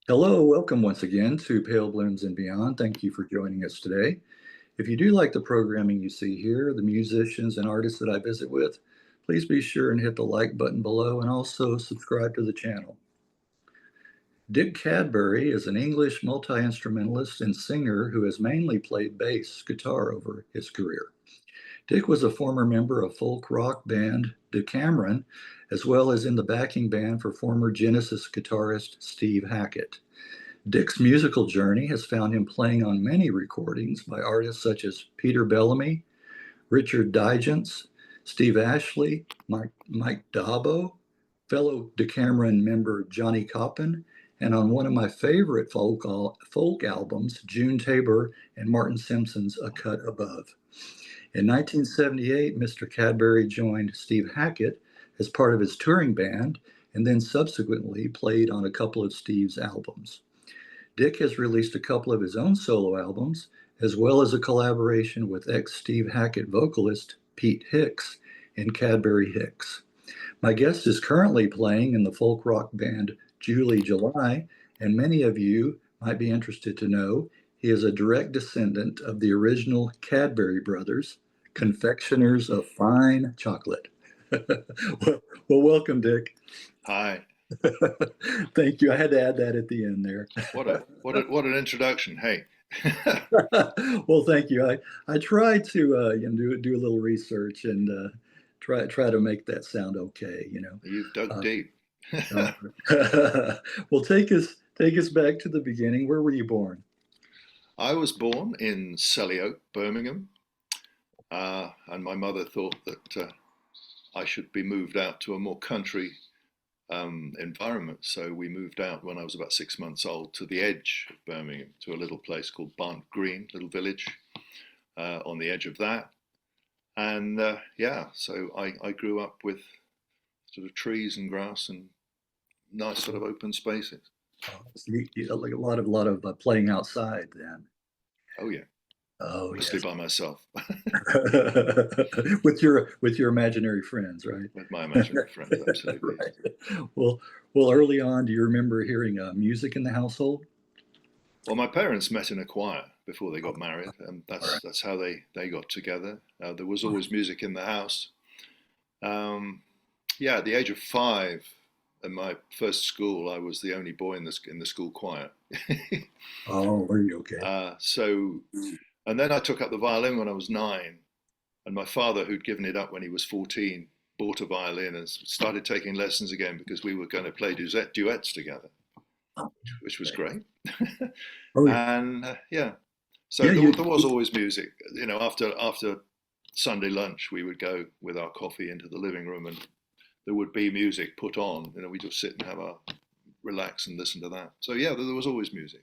Hello, welcome once again to Pale Blooms and Beyond. Thank you for joining us today. If you do like the programming you see here, the musicians and artists that I visit with, please be sure and hit the like button below and also subscribe to the channel. Dik Cadbury is an English multi-instrumentalist and singer who has mainly played bass guitar over his career. Dik was a former member of folk rock band Decameron, as well as in the backing band for former Genesis guitarist Steve Hackett. Dik's musical journey has found him playing on many recordings by artists such as Peter Bellamy, Richard Digance, Steve Ashley, Mike Tabor, fellow Decameron member Johnny Coppin, and on one of my favorite folk albums, June Tabor and Martin Simpson's A Cut Above. In 1978, Mr. Cadbury joined Steve Hackett as part of his touring band and then subsequently played on a couple of Steve's albums. Dik has released a couple of his own solo albums, as well as a collaboration with ex-Steve Hackett vocalist Pete Hicks in Cadbury-Hicks. My guest is currently playing in the folk rock band Julie July, and many of you might be interested to know he is a direct descendant of the original Cadbury Brothers, confectioners of fine chocolate. well, welcome, Dik. Hi. Thank you. I had to add that at the end there. What an introduction. Hey. Well, thank you. I tried to do a little research and try to make that sound okay. You've dug deep. Well, take us back to the beginning. Where were you born? I was born in Oak, Birmingham, and my mother thought that I should be moved out to a more country environment. So we moved out when I was about 6 months old to the edge of Birmingham, to a little place called Barnt Green, little village on the edge of that. And so I grew up with sort of trees and grass and nice sort of open spaces. So you like a lot of playing outside then. Oh yeah. Oh, mostly by myself. with your imaginary friends, right? With my imaginary friends, absolutely. Right. Well, early on, do you remember hearing music in the household? Well, my parents met in a choir before they got married, and that's how they got together. There was always music in the house. At the age of 5, in my first school, I was the only boy in the school choir. Oh, were you okay? And then I took up the violin when I was 9, and my father, who'd given it up when he was 14, bought a violin and started taking lessons again because we were going to play duets together, which was great. Oh, yeah. And there was always music. After Sunday lunch, we would go with our coffee into the living room, and there would be music put on. We just sit and relax and listen to that. So there was always music.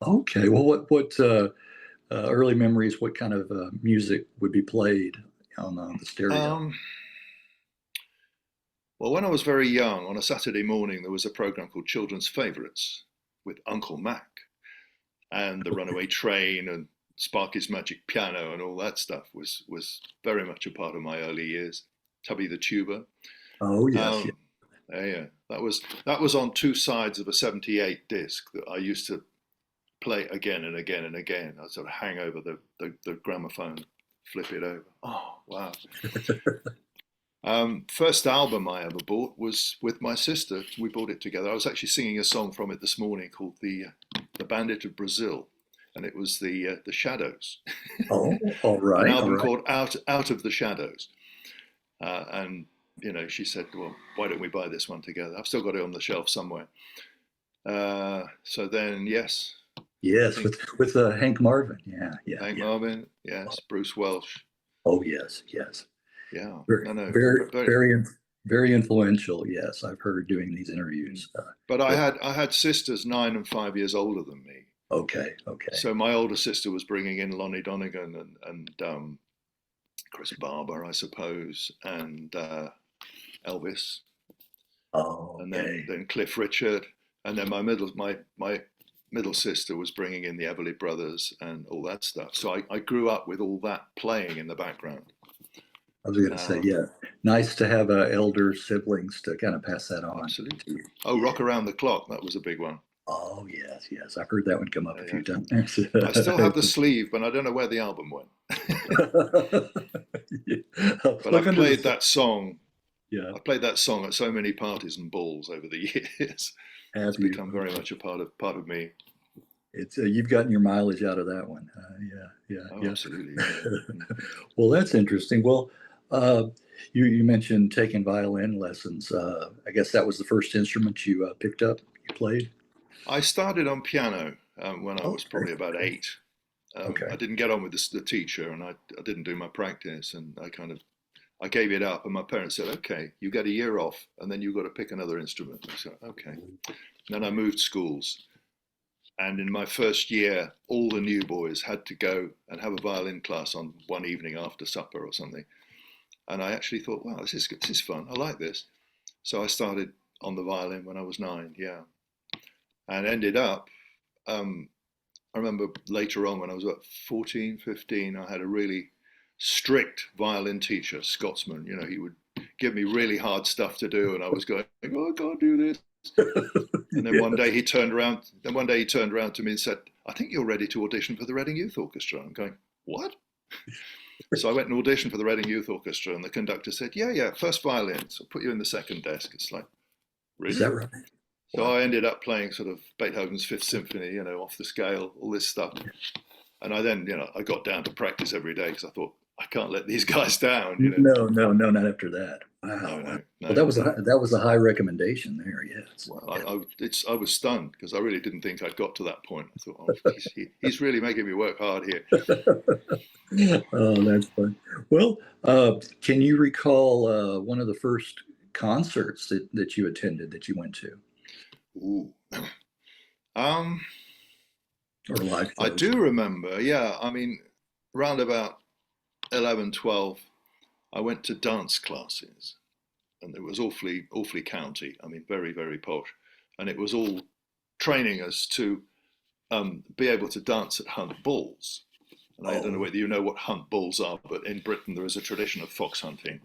Okay. Well, what early memories? What kind of music would be played on the stereo? Well, when I was very young, on a Saturday morning, there was a program called Children's Favorites with Uncle Mac and the Runaway Train and Sparky's Magic Piano and all that stuff was very much a part of my early years. Tubby the Tuba. Oh yes. Yeah. That was on 2 sides of a 78 disc that I used to play again and again and again. I'd sort of hang over the gramophone, flip it over. Oh, wow. First album I ever bought was with my sister. We bought it together. I was actually singing a song from it this morning called The Bandit of Brazil, and it was the Shadows. Oh, all right. An album called Out of the Shadows. And she said, well, why don't we buy this one together? I've still got it on the shelf somewhere. So then, yes. Yes, with Hank Marvin. Yeah. Hank Marvin, yes. Bruce Welch. Oh, yes. Yeah. Very influential. Yes, I've heard doing these interviews. But I had sisters 9 and 5 years older than me. Okay. So my older sister was bringing in Lonnie Donegan and Chris Barber, I suppose, and Elvis. Oh, and then Cliff Richard, and then my middle sister was bringing in the Everly Brothers and all that stuff. So I grew up with all that playing in the background. I was going to say, yeah, nice to have elder siblings to kind of pass that on. Absolutely. Oh, Rock Around the Clock, that was a big one. Oh, yes, yes. I've heard that one come up a Yeah. few times. I still have the sleeve, but I don't know where the album went. Yeah. But Look I've under the played that song. yeah. I played that song at so many parties and balls over the years. It's Have you? become very much a part of me. It's you've gotten your mileage out of that one. Yeah, yeah, Oh, yeah. absolutely. Yeah. Well, that's interesting. Well, uh, you mentioned taking violin lessons. I guess that was the first instrument you picked up. You played. I started on piano when I Oh, was probably about 8. okay. I didn't get on with the teacher, and I didn't do my practice, and I gave it up. And my parents said, "Okay, you get a year off, and then you've got to pick another instrument." I said, "Okay." Then I moved schools, and in my first year, all the new boys had to go and have a violin class on one evening after supper or something. And I actually thought, "Wow, this is fun. I like this." So I started on the violin when I was 9. Yeah, and ended up. Um, I remember later on when I was about 14, 15, I had a really strict violin teacher, Scotsman. You know, he would give me really hard stuff to do, and I was going, "Oh, I can't do this." And then one Yeah. day he turned around. Then one day he turned around to me and said, "I think you're ready to audition for the Reading Youth Orchestra." I'm going, "What?" So I went and auditioned for the Reading Youth Orchestra, and the conductor said, "Yeah, yeah, first violin. So I'll put you in the second desk." It's like, Is really? that right? So Wow. I ended up playing sort of Beethoven's Fifth Symphony, you know, off the scale, all this stuff. And I then, I got down to practice every day because I thought I can't let these guys down, you know. No, no, no, not after that. Wow, No, wow. no, Well, no, no. that was a high recommendation there. Yes. Well, Yeah. I was stunned because I really didn't think I'd got to that point. I thought, oh, he's really making me work hard here. Oh, that's fun. Well, can you recall one of the first concerts that you attended that you went to, Ooh. Um, or live I shows? do remember, yeah. I mean, round about 11, 12, I went to dance classes, and it was awfully county. I mean, very, very posh, and it was all training us to be able to dance at hunt bulls. And I don't know Oh, whether you know what hunt bulls are, but in Britain there is a tradition of fox hunting,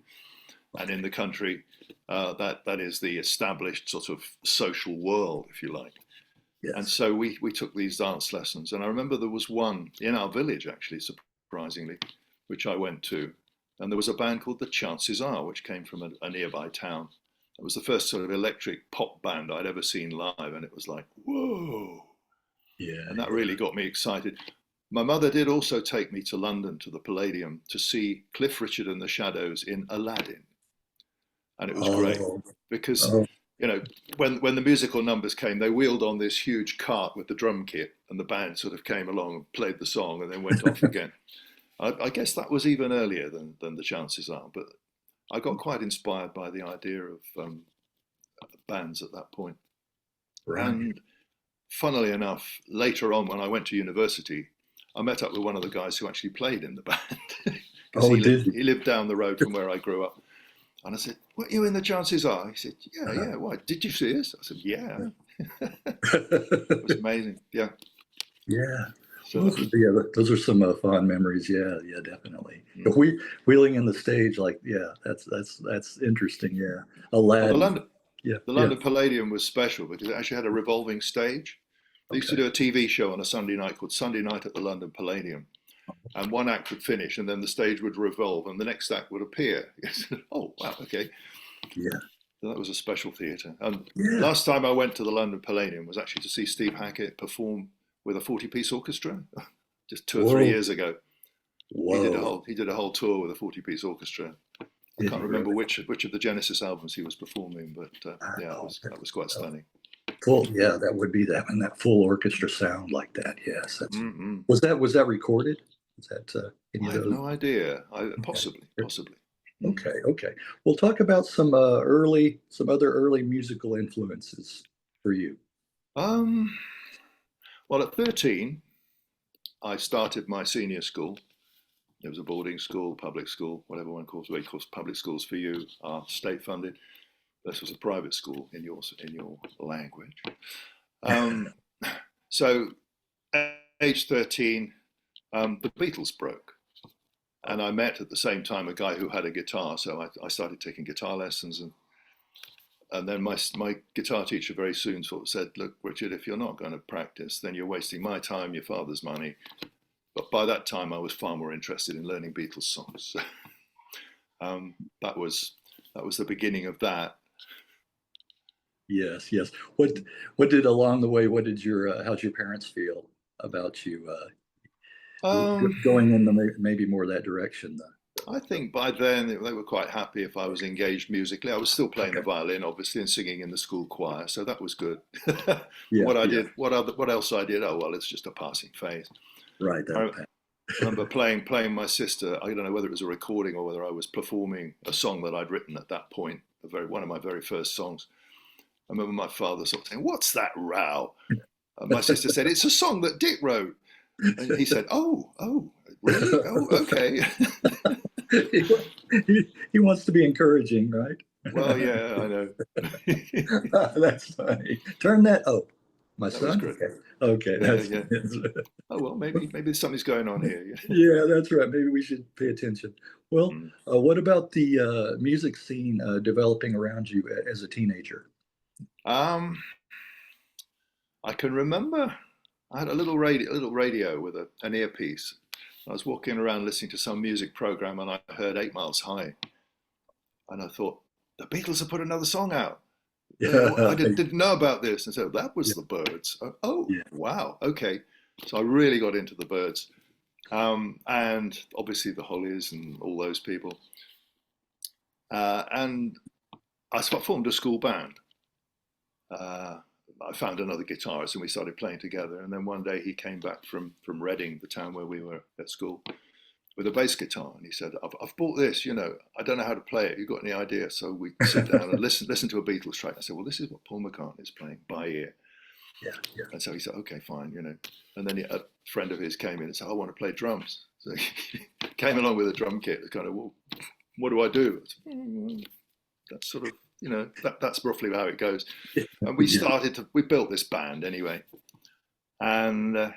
and in okay. the country that is the established sort of social world, if you like. And Yes. so we took these dance lessons, and I remember there was one in our village, actually, surprisingly, which I went to, and there was a band called the Chances Are, which came from a nearby town. It was the first sort of electric pop band I'd ever seen live, and it was like, whoa. Yeah. And that Yeah. really got me excited. My mother did also take me to London to the Palladium to see Cliff Richard and the Shadows in Aladdin, and it was great Oh. because Oh. when the musical numbers came, they wheeled on this huge cart with the drum kit, and the band sort of came along and played the song, and then went off again. I guess that was even earlier than the Chances Are, but I got quite inspired by the idea of bands at that point. Right. And funnily enough, later on when I went to university, I met up with one of the guys who actually played in the band because Oh, did you? he lived down the road from where I grew up. And I said, "What you in the Chances Are?" He said, "Yeah, Uh-huh. yeah. Why? Did you see us?" I said, "Yeah." It Yeah. was amazing. Yeah. Yeah. So Well, that was. those are some fond memories. Yeah, yeah, definitely. Mm. Wheeling in the stage, like, yeah, that's interesting. Yeah, Well, Aladdin. Yeah, the yeah. London Palladium was special because it actually had a revolving stage. They used to Okay. do a TV show on a Sunday night called Sunday Night at the London Palladium, and one act would finish, and then the stage would revolve, and the next act would appear. Oh, wow, okay. Yeah, So that was a special theatre. And yeah. last time I went to the London Palladium was actually to see Steve Hackett perform with a 40-piece orchestra, just 2 or 3 Whoa, years ago. whoa. He did a whole tour with a 40-piece orchestra. I Did can't he remember really? which of the Genesis albums he was performing, but yeah, Wow. that was quite stunning. Full. Yeah, that would be that, and that full orchestra sound like that. Yes, that's. Mm-hmm. Was that recorded? Was that any I of have those? no idea. Okay. Possibly. Mm. Okay. Okay. We'll talk about some other early musical influences for you. Um, well, at 13, I started my senior school. It was a boarding school, public school, whatever one calls it. Calls public schools for you are state funded. This was a private school in your language. Um, so, at age 13, the Beatles broke, and I met at the same time a guy who had a guitar. So I started taking guitar lessons, and And then my guitar teacher very soon sort of said, look, Richard, if you're not going to practice, then you're wasting my time, your father's money. But by that time, I was far more interested in learning Beatles songs. That was the beginning of that. Yes, yes. What did along the way? How'd your parents feel about you going in maybe more that direction? I think by then they were quite happy if I was engaged musically. I was still playing the violin, obviously, and singing in the school choir, so that was good. What else I did? Oh well, it's just a passing phase. Right. I remember playing my sister. I don't know whether it was a recording or whether I was performing a song that I'd written at that point, one of my very first songs. I remember my father sort of saying, "What's that row?" And my sister said, "It's a song that Dick wrote." And he said, "Oh, really? Oh, okay." he wants to be encouraging, right? Well, yeah, I know. That's funny. Turn that. Oh, my son. Okay. Yeah. Oh well, maybe something's going on here. Yeah, that's right. Maybe we should pay attention. Well, what about the music scene developing around you as a teenager? I can remember I had a little radio with an earpiece. I was walking around listening to some music program, and I heard 8 Miles High, and I thought the Beatles have put another song out. I didn't know about this, and so that was the Byrds. Wow, okay. So I really got into the Byrds, and obviously the Hollies and all those people, and I formed a school band. I found another guitarist and we started playing together. And then one day he came back from Reading, the town where we were at school, with a bass guitar. And he said, I've bought this, I don't know how to play it. You got any idea? So we sit down and listen to a Beatles track. I said, well, this is what Paul McCartney is playing by ear. Yeah. And so he said, okay, fine, And then a friend of his came in and said, I want to play drums. So he came along with a drum kit. It's kind of, well, what do I do? That's sort of, that's roughly how it goes. And we built this band anyway. And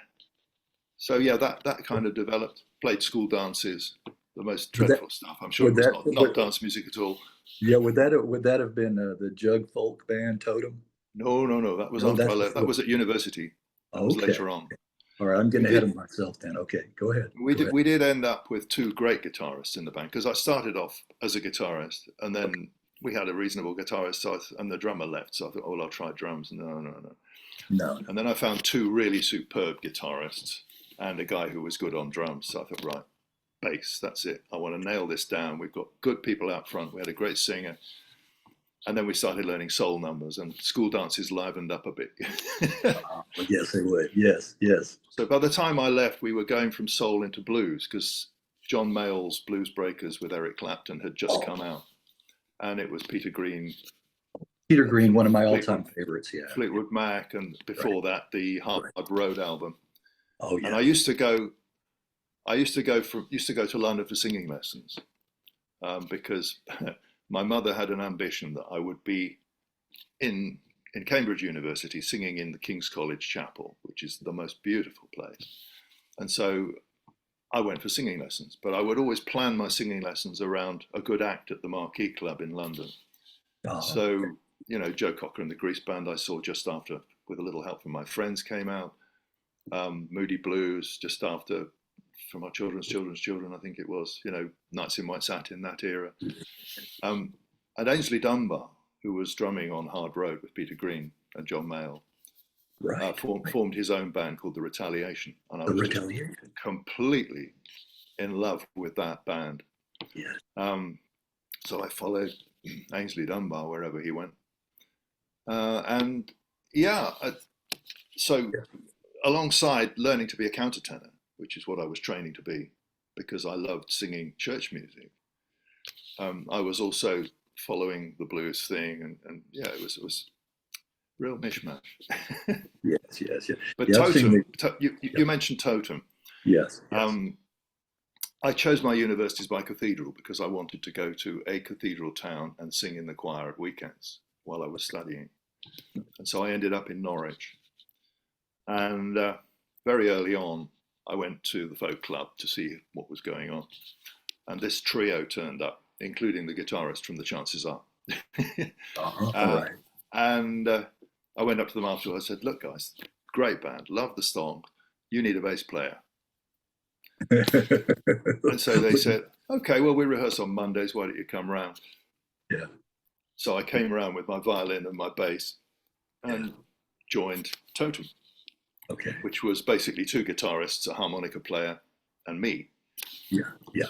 so, that kind of developed. Played school dances, the most dreadful stuff. I'm sure it was not dance music at all. Yeah, would that have been the Jug Folk band Totem? No. That was after I left. That was at university. That was later on. All right, I'm getting ahead of myself then. Okay, go ahead. We did end up with two great guitarists in the band, because I started off as a guitarist, and then we had a reasonable guitarist, and the drummer left. So I thought, oh, well, I'll try drums. No. And then I found two really superb guitarists and a guy who was good on drums. So I thought, right, bass, that's it. I want to nail this down. We've got good people out front. We had a great singer. And then we started learning soul numbers, and school dances livened up a bit. Yes, they would. Yes. So by the time I left, we were going from soul into blues, because John Mayall's Blues Breakers with Eric Clapton had just come out. And it was Peter Green, one of my all-time favorites. Yeah, Fleetwood Mac, and before that, the Hard Road album. Oh yeah. And I used to go to London for singing lessons, because my mother had an ambition that I would be in Cambridge University singing in the King's College Chapel, which is the most beautiful place. And so I went for singing lessons, but I would always plan my singing lessons around a good act at the Marquee Club in London. So, Joe Cocker and the Grease Band I saw just after, with a little help from my friends, came out. Moody Blues just after, from our children's children, I think it was, Nights in White Satin, that era. And Ainsley Dunbar, who was drumming on Hard Road with Peter Green and John Mayall, formed his own band called The Retaliation, and I was completely in love with that band. Yeah. So I followed Ainsley Dunbar wherever he went, so alongside learning to be a countertenor, which is what I was training to be, because I loved singing church music, I was also following the blues thing, and it was real mishmash. Yes. But Totem, you mentioned Totem. Yes. I chose my universities by cathedral because I wanted to go to a cathedral town and sing in the choir at weekends while I was studying. And so I ended up in Norwich. And very early on, I went to the folk club to see what was going on. And this trio turned up, including the guitarist from The Chances Are, Right. And I went up to them afterwards. I said, "Look, guys, great band, love the song. You need a bass player." And so they said, "Okay, well, we rehearse on Mondays. Why don't you come round?" Yeah. So I came around with my violin and my bass and joined Totem, Okay. which was basically two guitarists, a harmonica player, and me. Yeah. Yeah.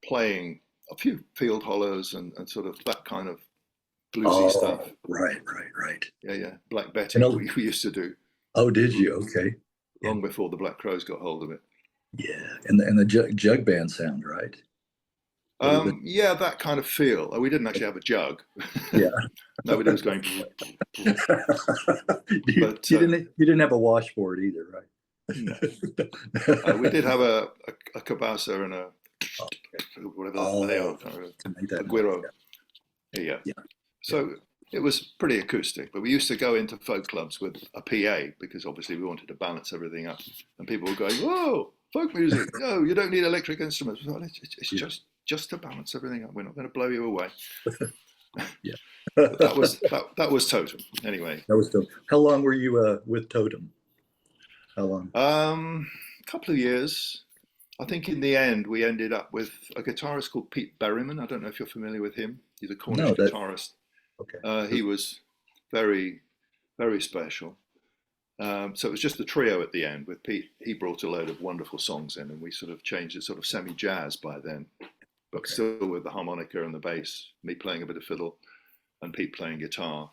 Playing a few field hollows and sort of that kind of bluesy stuff. Right. Yeah. Black Betty, we used to do. Oh, did you? Okay. Long before the Black Crows got hold of it. Yeah, and the jug band sound, right? Yeah, that kind of feel. We didn't actually have a jug. Yeah. Nobody was going. you didn't have a washboard either, right? No. We did have a cabasa and a whatever they are, a guiro. Yeah. So it was pretty acoustic, but we used to go into folk clubs with a PA because obviously we wanted to balance everything up, and people were going, "Whoa, folk music! No, you don't need electric instruments. It's just to balance everything up. We're not going to blow you away." Yeah. that was Totem. Anyway. That was Totem. How long were you with Totem? How long? A couple of years. I think in the end we ended up with a guitarist called Pete Bellamy. I don't know if you're familiar with him. He's a Cornish guitarist. Okay. He was very, very special. So it was just the trio at the end with Pete. He brought a load of wonderful songs in, and we sort of changed it sort of semi-jazz by then, but still with the harmonica and the bass, me playing a bit of fiddle and Pete playing guitar.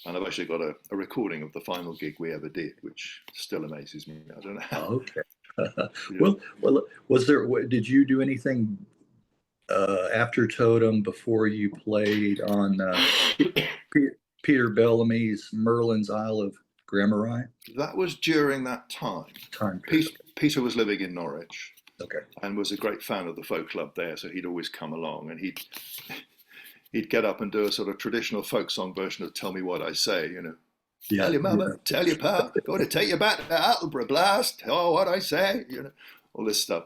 And I've actually got a recording of the final gig we ever did, which still amazes me. I don't know how. Okay. Well, was there? Did you do anything after Totem before you played on Peter Bellamy's Merlin's Isle of Gramarye? That was during that time. Peter was living in Norwich. Okay. And was a great fan of the folk club there, so he'd always come along, and he'd get up and do a sort of traditional folk song version of "Tell Me What I Say," you know. Yeah, tell your mama, tell your pa, going to take you back to Attleborough blast. Oh, what I say, you know, all this stuff.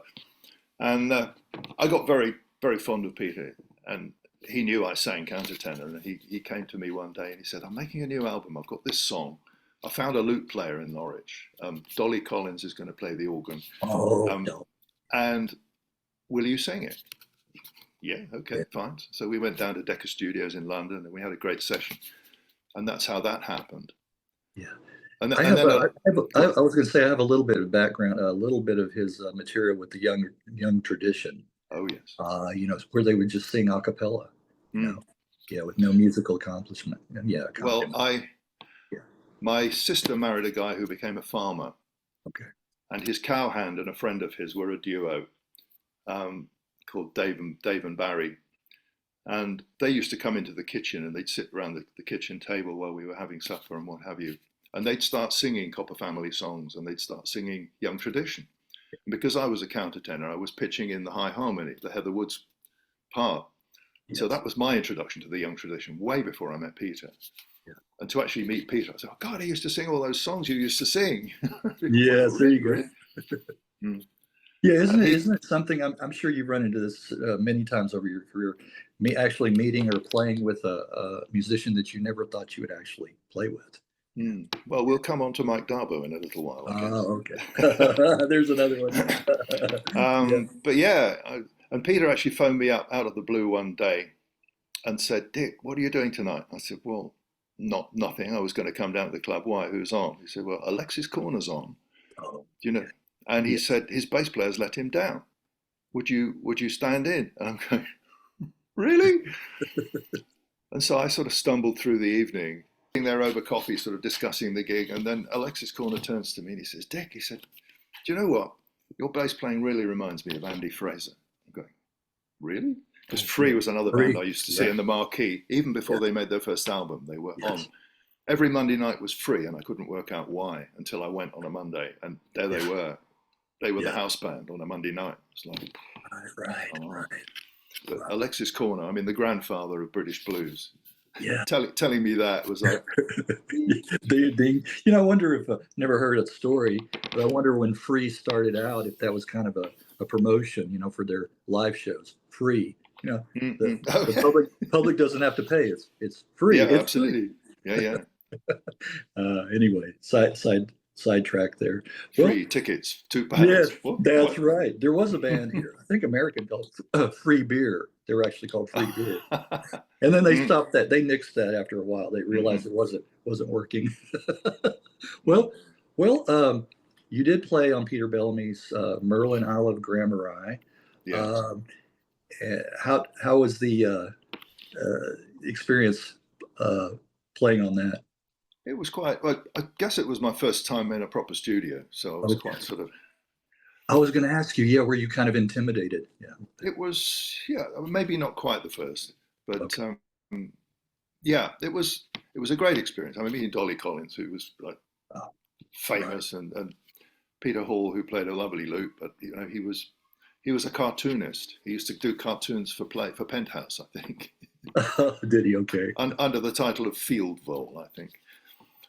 And I got very, very fond of Peter, and he knew I sang countertenor, and he came to me one day and he said, "I'm making a new album. I've got this song. I found a lute player in Norwich. Dolly Collins is going to play the organ. No. And will you sing it?" Yeah, okay, fine. So we went down to Decca Studios in London, and we had a great session, and that's how that happened. Yeah, and I was going to say I have a little bit of background, a little bit of his material with the young tradition. Oh yes. You know, where they would just sing a cappella. You know? Yeah, with no musical accomplishment. Yeah. Well, my sister married a guy who became a farmer. Okay. And his cowhand and a friend of his were a duo called Dave and Barry. And they used to come into the kitchen and they'd sit around the kitchen table while we were having supper and what have you. And they'd start singing Copper Family songs, and they'd start singing Young Tradition. And because I was a countertenor, I was pitching in the high harmony, the Heather Woods part. Yes. So that was my introduction to the Young Tradition, way before I met Peter. Yeah. And to actually meet Peter, I said, "Oh God, I used to sing all those songs you used to sing." Yes, there you go. Yeah, isn't it something? I'm sure you've run into this many times over your career. Actually meeting or playing with a musician that you never thought you would actually play with. Well, we'll come on to Mike Darbo in a little while. Oh, okay. There's another one. But yeah, and Peter actually phoned me up out of the blue one day and said, "Dick, what are you doing tonight?" I said, "Well, nothing. I was going to come down to the club. Why? Who's on?" He said, "Well, Alexis Corner's on." Oh. You know, and he said his bass player's let him down. Would you stand in? And I'm going, "Really?" And so I sort of stumbled through the evening, sitting there over coffee, sort of discussing the gig. And then Alexis Corner turns to me and he says, "Dick," he said, "do you know what? Your bass playing really reminds me of Andy Fraser." I'm going, "Really?" Because Free was another band I used to see in the marquee. Even before they made their first album, they were on. Every Monday night was Free, and I couldn't work out why until I went on a Monday. And there they were. They were the house band on a Monday night. It's like, right. But Alexis Corner, I mean, the grandfather of British blues. Yeah. Telling me that was like... You know, I wonder if, never heard a story, but I wonder when Free started out, if that was kind of a promotion, you know, for their live shows. Free. know, Mm-hmm. the public doesn't have to pay. It's free. Yeah, It's absolutely. free. Yeah. Anyway, sidetrack there. Well, Free tickets, yes, £2. that's What? right. There was a band here. I think American called Free Beer. They were actually called Free Beer, and then they Mm, stopped that. They nixed that after a while. They realized mhm. it wasn't working. well, well, you did play on Peter Bellamy's Merlin Olive Grammari. Yeah. Um, how was the experience playing on that? It was quite, well, I guess it was my first time in a proper studio, so I was Okay. quite sort of, I was going to ask you, yeah, were you kind of intimidated? Yeah. it was, yeah, maybe not quite the first, but Okay. yeah, it was a great experience. I mean, meeting Dolly Collins, who was like Oh, right. famous, and Peter Hall, who played a lovely lute, but he was a cartoonist. He used to do cartoons for Penthouse, I think, Did he? Okay. under the title of Field Vole, I think.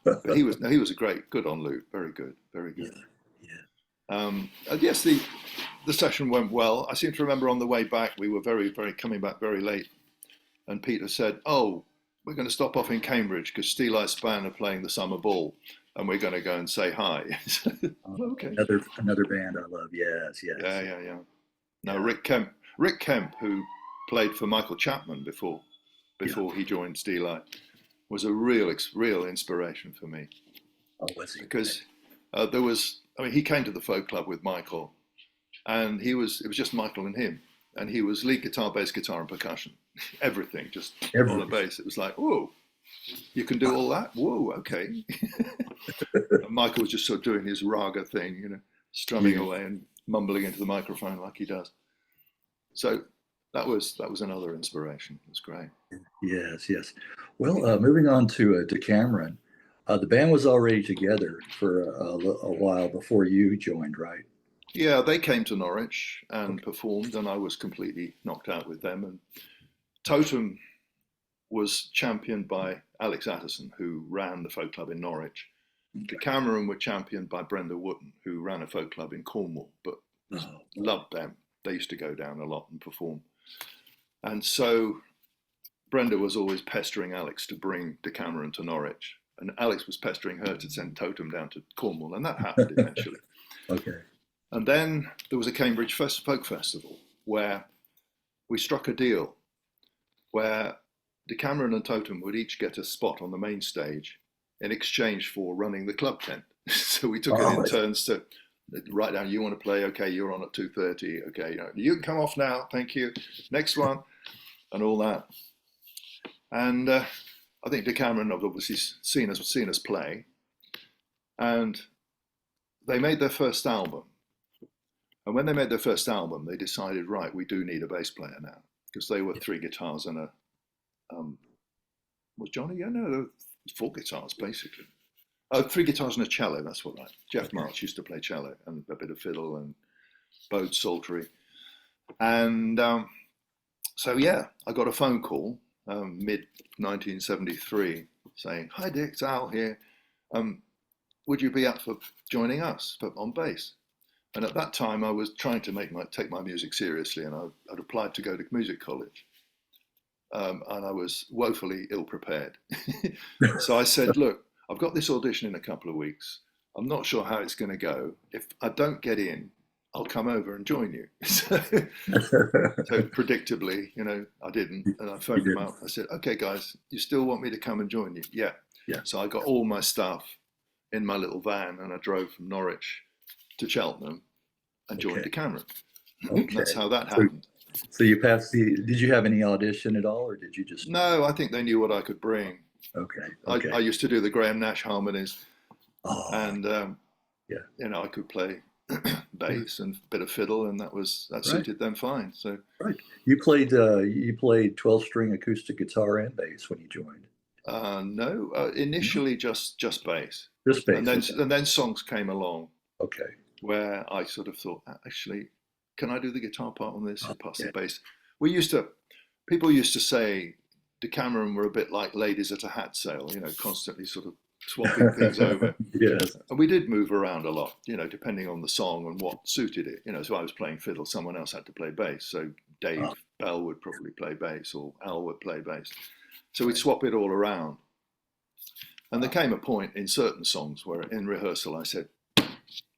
But he was a good on lute, very good, very Yeah. good. Yeah. And yes, the session went well. I seem to remember on the way back we were very coming back very late, and Peter said, "Oh, we're going to stop off in Cambridge because Steel Eye Span are playing the Summer Ball, and we're going to go and say hi." Okay. Another band I love. Yes. Yes. Yeah. No, Yeah. Rick Kemp, who played for Michael Chapman before Yeah. he joined Steel Eye, was a real inspiration for me, Oh, was he? because he came to the folk club with Michael, and it was just Michael and him, and he was lead guitar, bass guitar, and percussion, everything just on the bass. It was like, whoa, you can do all that? Whoa, okay. And Michael was just sort of doing his raga thing, strumming Yeah. away and mumbling into the microphone like he does. So that was another inspiration. It was great. Yes. Yes. Well, moving on to Decameron. The band was already together for a while before you joined, right? Yeah, they came to Norwich and Okay. performed, and I was completely knocked out with them. And Totem was championed by Alex Addison, who ran the folk club in Norwich. Decameron were championed by Brenda Wotton, who ran a folk club in Cornwall, but Oh, loved them. They used to go down a lot and perform. And so Brenda was always pestering Alex to bring Decameron to Norwich, and Alex was pestering her to send Totem down to Cornwall, and that happened eventually. okay. And then there was a Cambridge Folk Festival where we struck a deal where Decameron and Totem would each get a spot on the main stage in exchange for running the club tent. So we took it in turns to write down, you want to play, okay, you're on at 2:30, okay, you can come off now, thank you, next one, and all that. And I think Decameron have obviously seen us play, and they made their first album. And when they made their first album, they decided, right, we do need a bass player now, because they were three guitars and a was Johnny? Yeah, no, there were four guitars basically. Three guitars and a cello. That's what Jeff March used to play cello and a bit of fiddle, and bowed psaltery. And so yeah, I got a phone call mid 1973 saying, "Hi Dick, it's Al here. Would you be up for joining us on bass?" And at that time, I was trying to take my music seriously, and I'd applied to go to music college. And I was woefully ill prepared. So I said, "Look, I've got this audition in a couple of weeks. I'm not sure how it's going to go. If I don't get in, I'll come over and join you." So predictably, I didn't. And I phoned them up. I said, "Okay, guys, you still want me to come and join you?" Yeah. Yeah. So I got all my stuff in my little van, and I drove from Norwich to Cheltenham and joined Decameron. Okay. That's how that happened. So you passed did you have any audition at all, or did you just? No, I think they knew what I could bring. Okay. I used to do the Graham Nash harmonies, and yeah, I could play bass and a bit of fiddle, and that suited them fine. So you played 12-string acoustic guitar and bass when you joined. No, initially just bass. Just bass, and then songs came along. Okay. Where I sort of thought, actually, can I do the guitar part on this? Pass the bass. People used to say Decameron were a bit like ladies at a hat sale, constantly sort of swapping things over. Yes. And we did move around a lot, depending on the song and what suited it. So I was playing fiddle, someone else had to play bass. So Dave Bell would probably play bass or Al would play bass. So we'd swap it all around. And there came a point in certain songs where in rehearsal I said,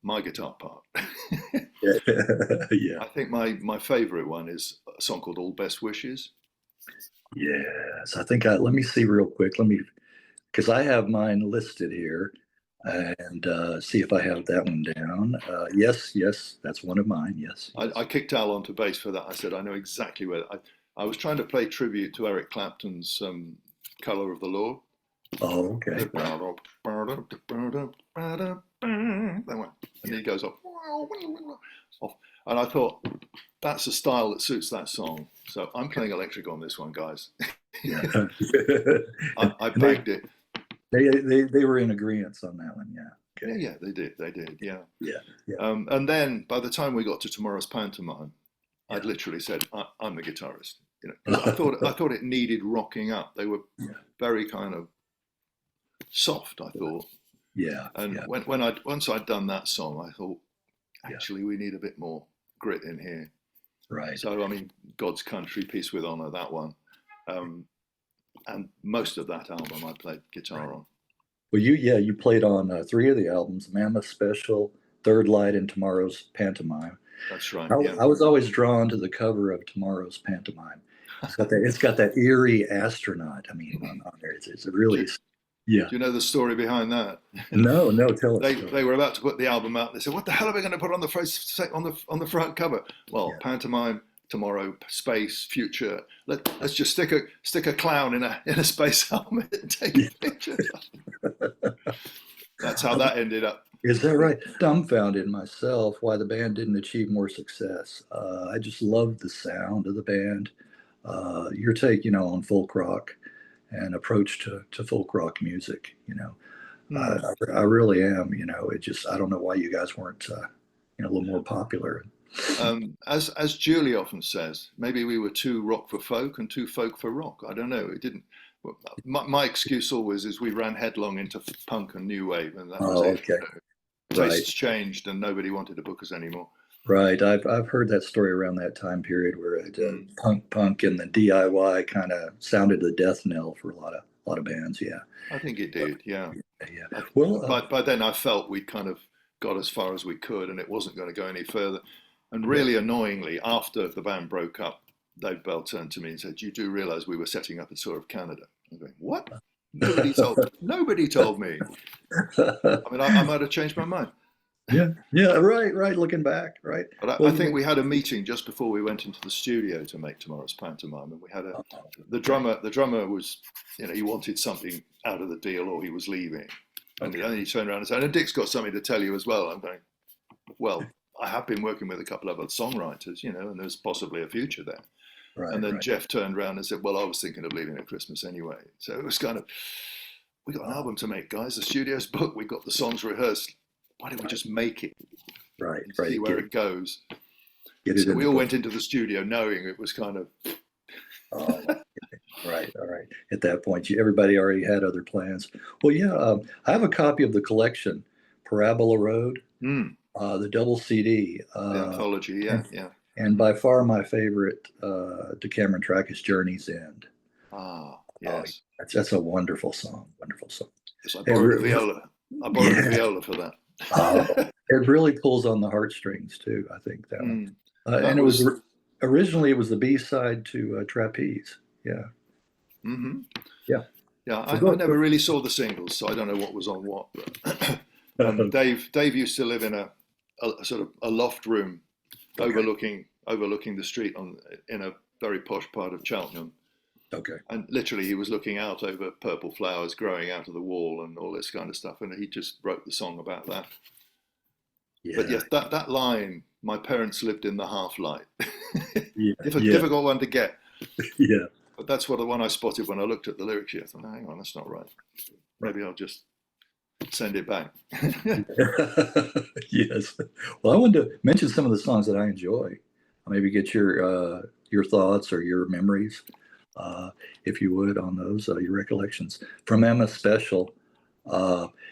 my guitar part. Yeah. I think my favorite one is a song called All Best Wishes. Yes, I think let me see real quick. Because I have mine listed here and see if I have that one down. Yes, that's one of mine. Yes. I kicked Al onto bass for that. I said, I know exactly where. I was trying to play tribute to Eric Clapton's Colour of the Law. Oh, okay. That one. And he goes off. And I thought, that's a style that suits that song. So I'm playing electric on this one, guys. I bagged it. They were in agreement on that one, yeah. Okay. Yeah, they did, yeah. Yeah. And then by the time we got to tomorrow's pantomime, I'd literally said, I'm the guitarist. You know, I thought it needed rocking up. They were very kind of soft, I thought. Yeah. And once I'd done that song, I thought, actually, we need a bit more grit in here. Right. So I mean, God's Country, Peace with Honor, that one. And most of that album I played guitar on. Well, you played on 3 of the albums: Mammoth Special, Third Light, and Tomorrow's Pantomime. That's right. I was always drawn to the cover of Tomorrow's Pantomime. It's got that eerie astronaut. I mean, on there, it's a really. Yeah. Do you know the story behind that? No, tell us. They were about to put the album out. They said, "What the hell are we going to put on the front cover?" Well, pantomime, tomorrow, space, future. Let's just stick a clown in a space helmet and take a picture. That's how that ended up. Is that right? Dumbfounded myself why the band didn't achieve more success. I just loved the sound of the band. Your take, on folk rock and approach to folk rock music, I really am, I don't know why you guys weren't, a little more popular. As Julie often says, maybe we were too rock for folk and too folk for rock. I don't know. It didn't. My excuse always is we ran headlong into punk and new wave, and that was it. Okay. Tastes changed, and nobody wanted to book us anymore. Right. I've heard that story around that time period where punk and the DIY kind of sounded the death knell for a lot of bands. Yeah. I think it did. Yeah. Well, by then I felt we'd kind of got as far as we could, and it wasn't going to go any further. And really annoyingly, after the band broke up, Dave Bell turned to me and said, "You do realise we were setting up a tour of Canada?" I'm going, "What? Nobody told me." I mean, I might have changed my mind. Yeah, right. Looking back, right. But I think we had a meeting just before we went into the studio to make tomorrow's pantomime, and we had the drummer was, he wanted something out of the deal, or he was leaving, and then he turned around and said, "And Dick's got something to tell you as well." I'm going, "Well, I have been working with a couple of other songwriters, and there's possibly a future there." Right, and then Jeff turned around and said, "Well, I was thinking of leaving at Christmas anyway." So it was kind of, we got an album to make, guys. The studio's booked. We got the songs rehearsed. Why don't we just make it? Right. See where it goes. So we all went into the studio knowing it was kind of. Right. All right. At that point, everybody already had other plans. Well, yeah. I have a copy of the collection, Parabola Road, the double CD. The anthology, yeah. And by far my favorite Decameron track is Journey's End. Yes. That's a wonderful song. Yes, I borrowed the viola. The viola for that. It really pulls on the heartstrings too, I think, that one. And it was originally the B-side to Trapeze. Yeah. Mm-hmm. Yeah. I never really saw the singles, so I don't know what was on what. But Dave used to live in a sort of a loft room overlooking the street in a very posh part of Cheltenham. Okay. And literally he was looking out over purple flowers growing out of the wall and all this kind of stuff. And he just wrote the song about that. Yeah. But yes, that line, "My parents lived in the half light." Difficult one to get. Yeah. But that's the one I spotted when I looked at the lyrics here. I thought, hang on, that's not right. Maybe I'll just send it back. Yes. Well, I wanted to mention some of the songs that I enjoy. Maybe get your thoughts or your memories. If you would, on those, your recollections. From Mammoth Special,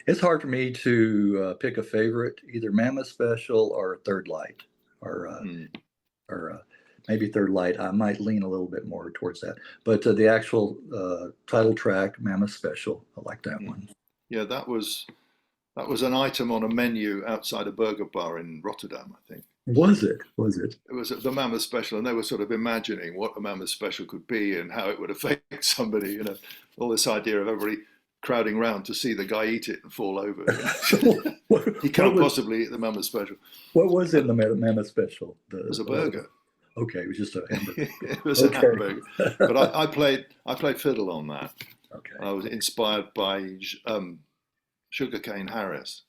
it's hard for me to pick a favorite, either Mammoth Special or Third Light, or maybe Third Light. I might lean a little bit more towards that. But the actual title track, Mammoth Special, I like that one. Yeah, that was an item on a menu outside a burger bar in Rotterdam, I think. Was it? Was it? It was the Mammoth Special, and they were sort of imagining what a Mammoth Special could be and how it would affect somebody. You know, all this idea of everybody crowding round to see the guy eat it and fall over. You know? He can't possibly eat the Mammoth Special. What was in the Mammoth Special? It was a burger. Okay, it was just a hamburger. It was a hamburger. But I played fiddle on that. Okay. I was inspired by Sugarcane Harris.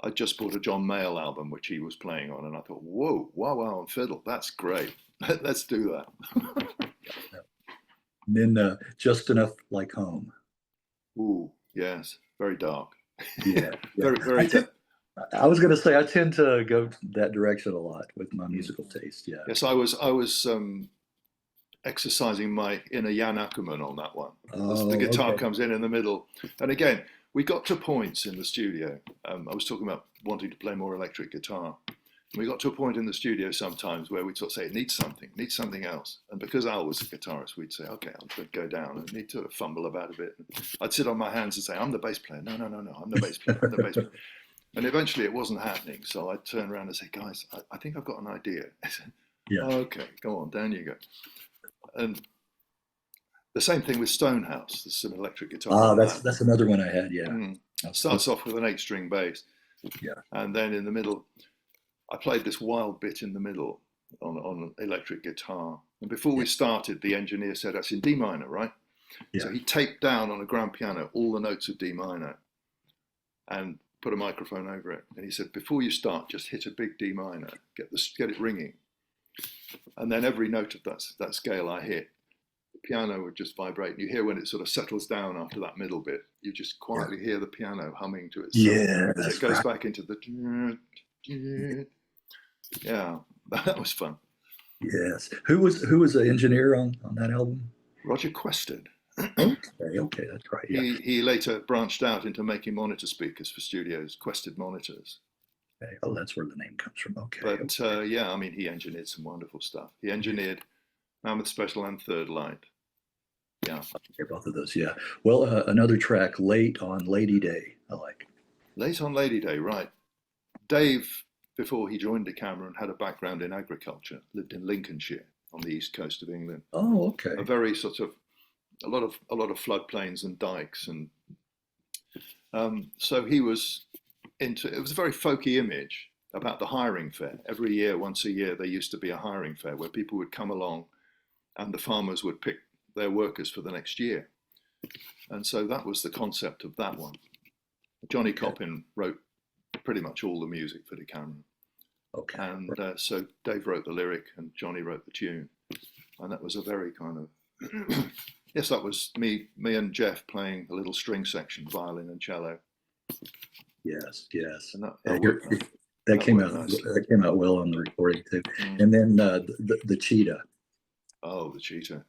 I just bought a John Mayall album, which he was playing on, and I thought, whoa, wow, on fiddle, that's great. Let's do that. And then Just Enough Like Home. Ooh, yes, very dark. Yeah. very. I was going to say I tend to go that direction a lot with my musical taste. Yeah. Yes, I was exercising my inner Jan Ackerman on that one. The guitar comes in the middle, and again, we got to points in the studio. I was talking about wanting to play more electric guitar. And we got to a point in the studio sometimes where we'd sort of say, it needs something else. And because Al was a guitarist, we'd say, okay, I'll go down and need to fumble about a bit. I'd sit on my hands and say, I'm the bass player. No, I'm the bass player. And eventually it wasn't happening. So I'd turn around and say, guys, I think I've got an idea. I said, okay, go on, down you go. And the same thing with Stonehouse. There's some electric guitar. That's another one I had. Yeah. Starts off with an 8-string bass. Yeah. And then in the middle, I played this wild bit in the middle on electric guitar. And before we started, the engineer said, that's in D minor, right? Yeah. So he taped down on a grand piano all the notes of D minor and put a microphone over it. And he said, before you start, just hit a big D minor, get it ringing. And then every note of that scale I hit, the piano would just vibrate. And you hear when it sort of settles down after that middle bit, you just quietly hear the piano humming to itself. Yeah, it goes back into the... Yeah, that was fun. Yes. Who was the engineer on that album? Roger Quested. Okay, that's right. Yeah. He later branched out into making monitor speakers for studios, Quested monitors. Okay. Oh, that's where the name comes from. Okay. But yeah, I mean, he engineered some wonderful stuff. He engineered Mammoth Special and Third Light. Yeah. Okay, both of those. Yeah. Well, another track, Late on Lady Day. I like. Late on Lady Day, right? Dave, before he joined Decameron, had a background in agriculture. Lived in Lincolnshire on the east coast of England. Oh, okay. A very sort of a lot of floodplains and dikes, and so he was into. It was a very folky image about the hiring fair. Every year, once a year, there used to be a hiring fair where people would come along, and the farmers would pick their workers for the next year. And so that was the concept of that one. Johnny Coppin wrote pretty much all the music for Decameron. Okay. And so Dave wrote the lyric and Johnny wrote the tune. And that was a very kind of, yes, that was me and Jeff playing the little string section, violin and cello. Yes. And that came out well on the recording too. And then the cheetah. Oh, the cheetah.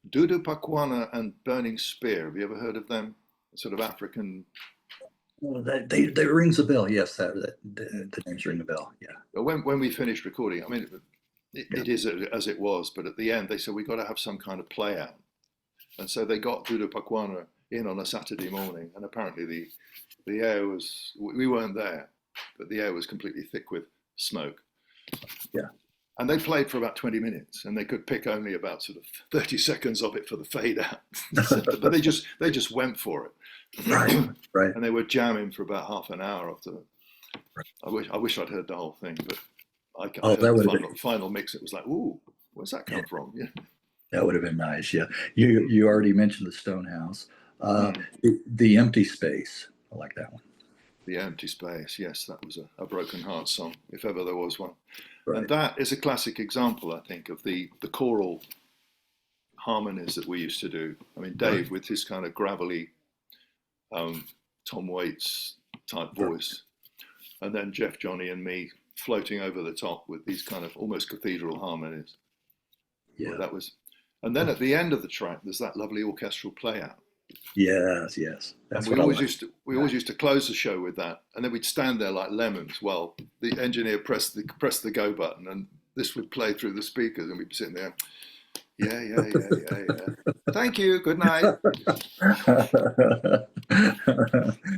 Dudu Pakwana and Burning Spear. Have you ever heard of them? Sort of African. Well, they rings a bell. Yes, the names ring a bell. Yeah. But when we finished recording, I mean, it is as it was. But at the end, they said we got to have some kind of play out, and so they got Dudu Pakwana in on a Saturday morning, and apparently the air was. We weren't there, but the air was completely thick with smoke. Yeah. And they played for about 20 minutes, and they could pick only about sort of 30 seconds of it for the fade out. But they just went for it. Right. And they were jamming for about half an hour after. I wish I'd heard the whole thing, but I heard the final mix. It was like, ooh, where's that come from? Yeah. That would have been nice. Yeah. You already mentioned the Stonehouse, the Empty Space. I like that one. The Empty Space. Yes, that was a broken heart song, if ever there was one. Right. And that is a classic example, I think, of the choral harmonies that we used to do. I mean, Dave with his kind of gravelly Tom Waits type voice, and then Jeff, Johnny, and me floating over the top with these kind of almost cathedral harmonies. Yeah, well, that was. And then at the end of the track, there's that lovely orchestral play out. Yes. That's and we always used to close the show with that, and then we'd stand there like lemons while the engineer pressed the go button, and this would play through the speakers, and we'd be sitting there, yeah. Thank you, good night.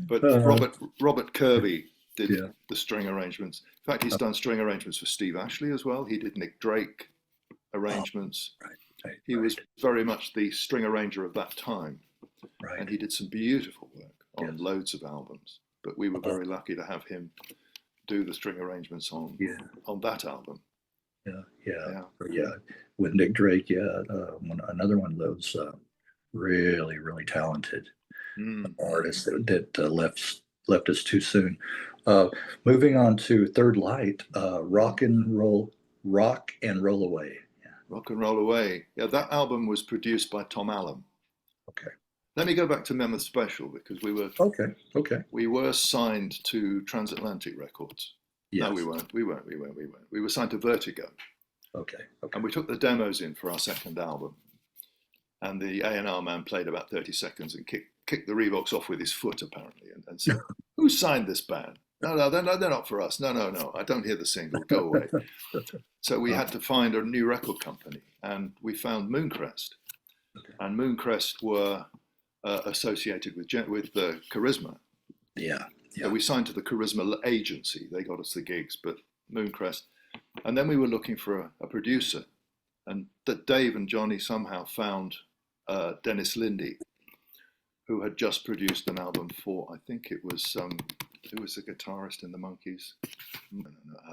But Robert Kirby did the string arrangements. In fact, he's done string arrangements for Steve Ashley as well. He did Nick Drake arrangements. He was very much the string arranger of that time. And he did some beautiful work on loads of albums. But we were very lucky to have him do the string arrangements on that album. Yeah. With Nick Drake, another one of those really, really talented artists that left us too soon. Moving on to Third Light, Rock and Roll Away. Rock and Roll Away. Yeah, that album was produced by Tom Allen. Okay. Let me go back to Mammoth Special, because we were we were signed to Transatlantic Records. Yes. No, we weren't. We were signed to Vertigo. Okay. And we took the demos in for our second album, and the A&R man played about 30 seconds and kicked the Reeboks off with his foot, apparently, and said, "Who signed this band? No, they're not for us. No, I don't hear the single. Go away." So we had to find a new record company, and we found Mooncrest. Okay. And Mooncrest were associated with Charisma. Yeah. So we signed to the Charisma agency. They got us the gigs, but Mooncrest. And then we were looking for a producer, and that Dave and Johnny somehow found Dennis Lindy, who had just produced an album for, I think it was, who was the guitarist in the Monkees?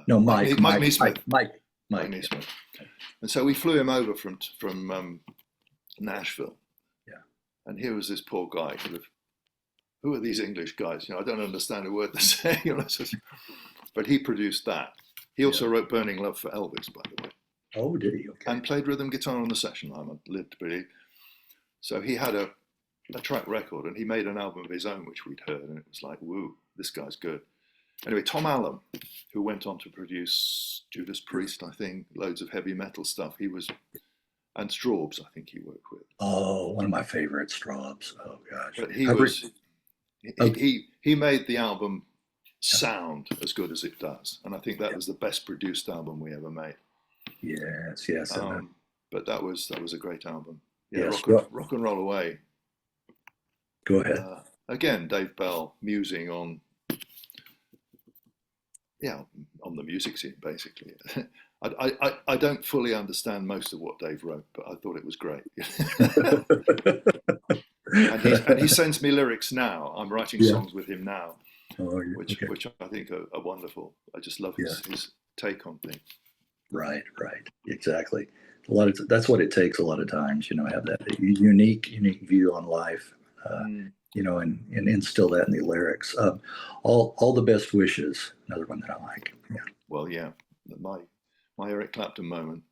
No, Mike. Mike Neesmith. Mike Neesmith. And so we flew him over from Nashville. Yeah. And here was this poor guy, who are these English guys? I don't understand a word they're saying. But he produced that. He also wrote Burning Love for Elvis, by the way. Oh, did he? Okay. And played rhythm guitar on the session line. I lived pretty. So he had a track record, and he made an album of his own, which we'd heard, and it was like, woo, this guy's good. Anyway, Tom Allen, who went on to produce Judas Priest, I think, loads of heavy metal stuff. And Straubs, I think he worked with. Oh, one of my favorite Straubs. Oh gosh. But he made the album sound as good as it does, and I think that was the best produced album we ever made. Yes. But that was a great album. Yes. Rock and Roll Away. Go ahead. Again, Dave Bell musing on the music scene, basically. I don't fully understand most of what Dave wrote, but I thought it was great. and he sends me lyrics now. I'm writing songs with him now, which I think are wonderful. I just love his take on things. Right, exactly. That's what it takes a lot of times, have that unique view on life, and instill that in the lyrics. All the best wishes. Another one that I like. Yeah. Well, yeah, my Eric Clapton moment.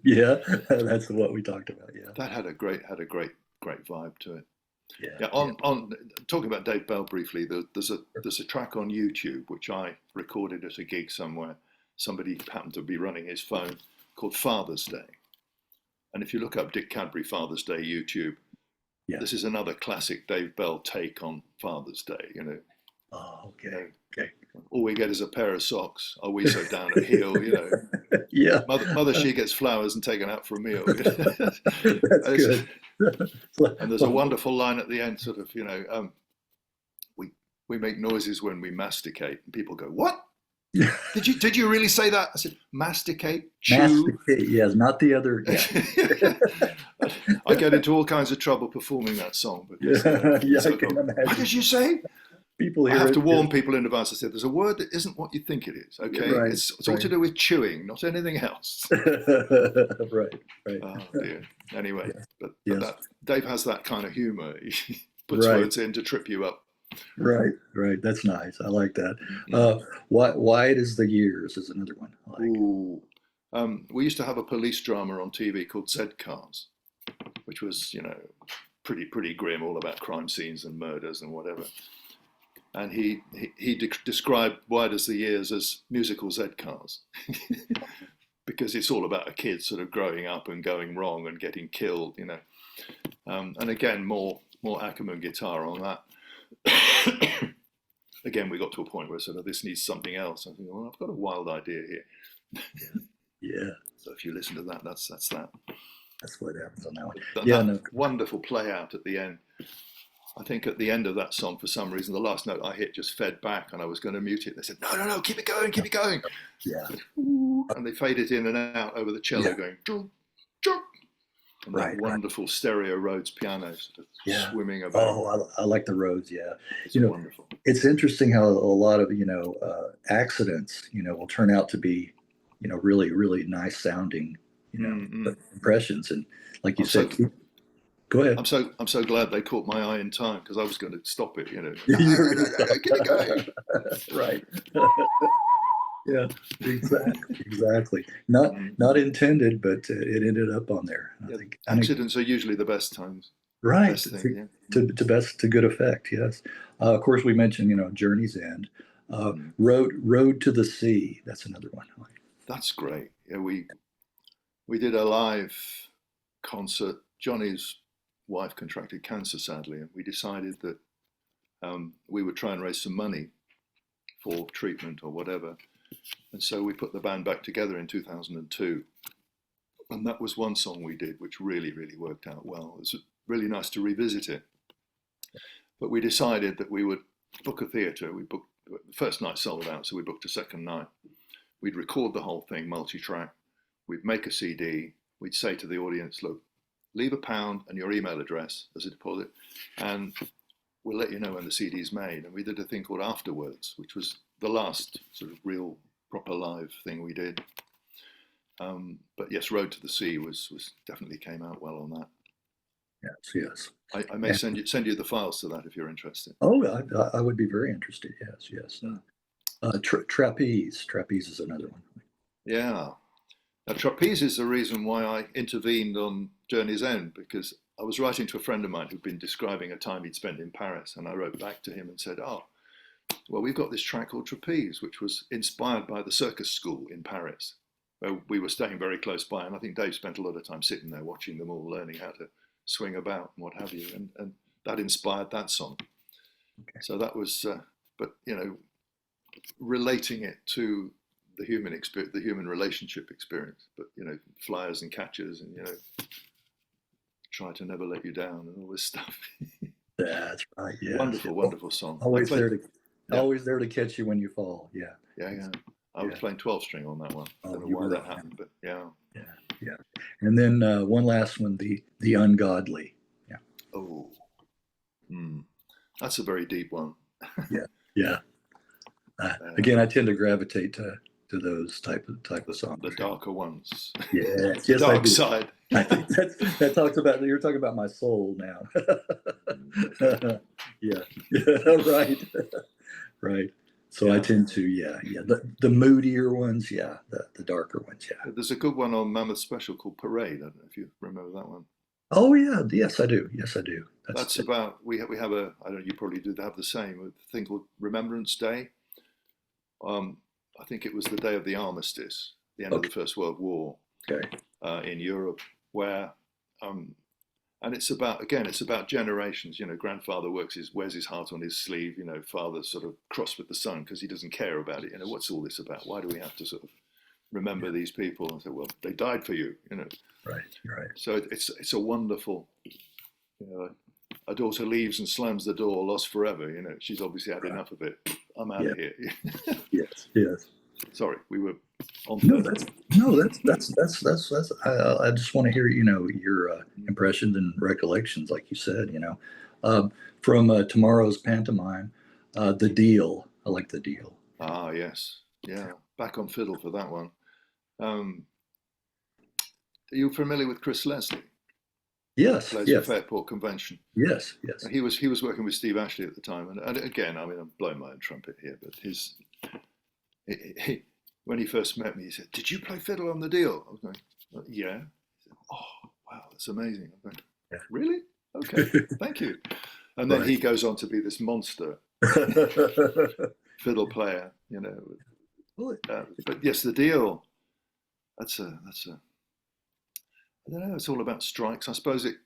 Yeah, that's what we talked about. Yeah, that had a great vibe to it. Yeah. On talking about Dave Bell briefly, there's a track on YouTube which I recorded at a gig somewhere. Somebody happened to be running his phone, called Father's Day. And if you look up Dik Cadbury Father's Day YouTube, this is another classic Dave Bell take on Father's Day. Oh, okay. All we get is a pair of socks. Are we so down at heel? Yeah. Mother, she gets flowers and taken out for a meal. That's good. And there's a wonderful line at the end, sort of, we make noises when we masticate, and people go, "What? Did you really say that?" I said, "Masticate, chew." Masticate, yes, not the other. Yeah. I get into all kinds of trouble performing that song. But I can imagine. What did you say? People I have to warn people in advance. I said, there's a word that isn't what you think it is. Okay, right, it's all to do with chewing, not anything else. Right. Oh dear. Anyway, but yes. Dave has that kind of humour. He puts words in to trip you up. Right. That's nice. I like that. Wide as the Years is another one I like. Ooh. We used to have a police drama on TV called Z Cars, which was, pretty grim, all about crime scenes and murders and whatever. And he described Wide as the Years as musical Z Cars, because it's all about a kid sort of growing up and going wrong and getting killed, And again, more Ackerman guitar on that. Again, we got to a point where sort of this needs something else. I think, well, I've got a wild idea here. Yeah. So if you listen to that, that's that. That's what happens on that one. But Yeah, that no. wonderful play out at the end. I think at the end of that song, for some reason, the last note I hit just fed back, and I was going to mute it. They said, no, keep it going, keep it going. Yeah. And they faded in and out over the cello, going, choo, choo. And that wonderful stereo Rhodes piano sort of swimming about. Oh, I like the Rhodes. Yeah. It's wonderful. It's interesting how a lot of, accidents, will turn out to be, really, really nice sounding, impressions. And like you said, go ahead. I'm so glad they caught my eye in time, because I was going to stop it, You were going to stop. Keep it going. Right. Yeah, exactly. Not intended, but it ended up on there. I think accidents are usually the best times. Right. Best thing, to good effect. Yes. Of course, we mentioned Journey's End, Road to the Sea. That's another one. That's great. Yeah, we did a live concert. Johnny's wife contracted cancer, sadly, and we decided that we would try and raise some money for treatment or whatever. And so we put the band back together in 2002. And that was one song we did, which really, really worked out well. It was really nice to revisit it. But we decided that we would book a theatre. We booked the first night sold out, so we booked a second night. We'd record the whole thing, multi-track. We'd make a CD. We'd say to the audience, look, leave £1 and your email address as a deposit, and we'll let you know when the CD's made. And we did a thing called Afterwards, which was the last sort of real proper live thing we did. But yes, Road to the Sea was definitely came out well on that. Yes. I may send you the files to that if you're interested. Oh, I would be very interested. Yes. Trapeze is another one. Yeah. Now, Trapeze is the reason why I intervened on Journey's End, because I was writing to a friend of mine who'd been describing a time he'd spent in Paris, and I wrote back to him and said, well, we've got this track called Trapeze, which was inspired by the circus school in Paris, where we were staying very close by, and I think Dave spent a lot of time sitting there watching them all, learning how to swing about and what have you, and that inspired that song. Okay. So that was, but relating it to the human experience, the human relationship experience, but flyers and catchers, and try to never let you down, and all this stuff. That's right. Yeah. Wonderful song. Always there to catch you when you fall. Yeah. I was playing 12-string on that one. I don't know why that happened, but yeah. And then one last one, the Ungodly. Yeah. Oh, that's a very deep one. Yeah. Again, I tend to gravitate to those type of songs. The darker ones. Yes, Dark side. I think that talks about, you're talking about my soul now. Right. So I tend to, the moodier ones, the darker ones, There's a good one on Mammoth Special called Parade. I don't know if you remember that one. Oh yeah, yes I do. That's about, we have a, I don't know, you probably do have the same, a thing called Remembrance Day. I think it was the day of the armistice, the end of the First World War, in Europe, where and it's about generations. Grandfather wears his heart on his sleeve. Father's sort of cross with the son because he doesn't care about it. What's all this about? Why do we have to sort of remember these people? And say, well, they died for you. Right. So it's a wonderful. A daughter leaves and slams the door, lost forever. She's obviously had enough of it. I'm out of here. Yes. Sorry, we were on. That's. I just want to hear your impressions and recollections, like you said. From tomorrow's pantomime, The Deal. I like The Deal. Ah, yes, yeah. Back on fiddle for that one. Are you familiar with Chris Leslie? Yes. Plays for Fairport Convention. Yes. He was working with Steve Ashley at the time, and again, I mean, I'm blowing my own trumpet here, but when he first met me, he said, "Did you play fiddle on The Deal?" I was going, "Yeah." He said, "Oh, wow, that's amazing." I'm going, "Really? Okay, thank you." And then he goes on to be this monster fiddle player, But yes, The Deal. That's a. I don't know. It's all about strikes. I suppose it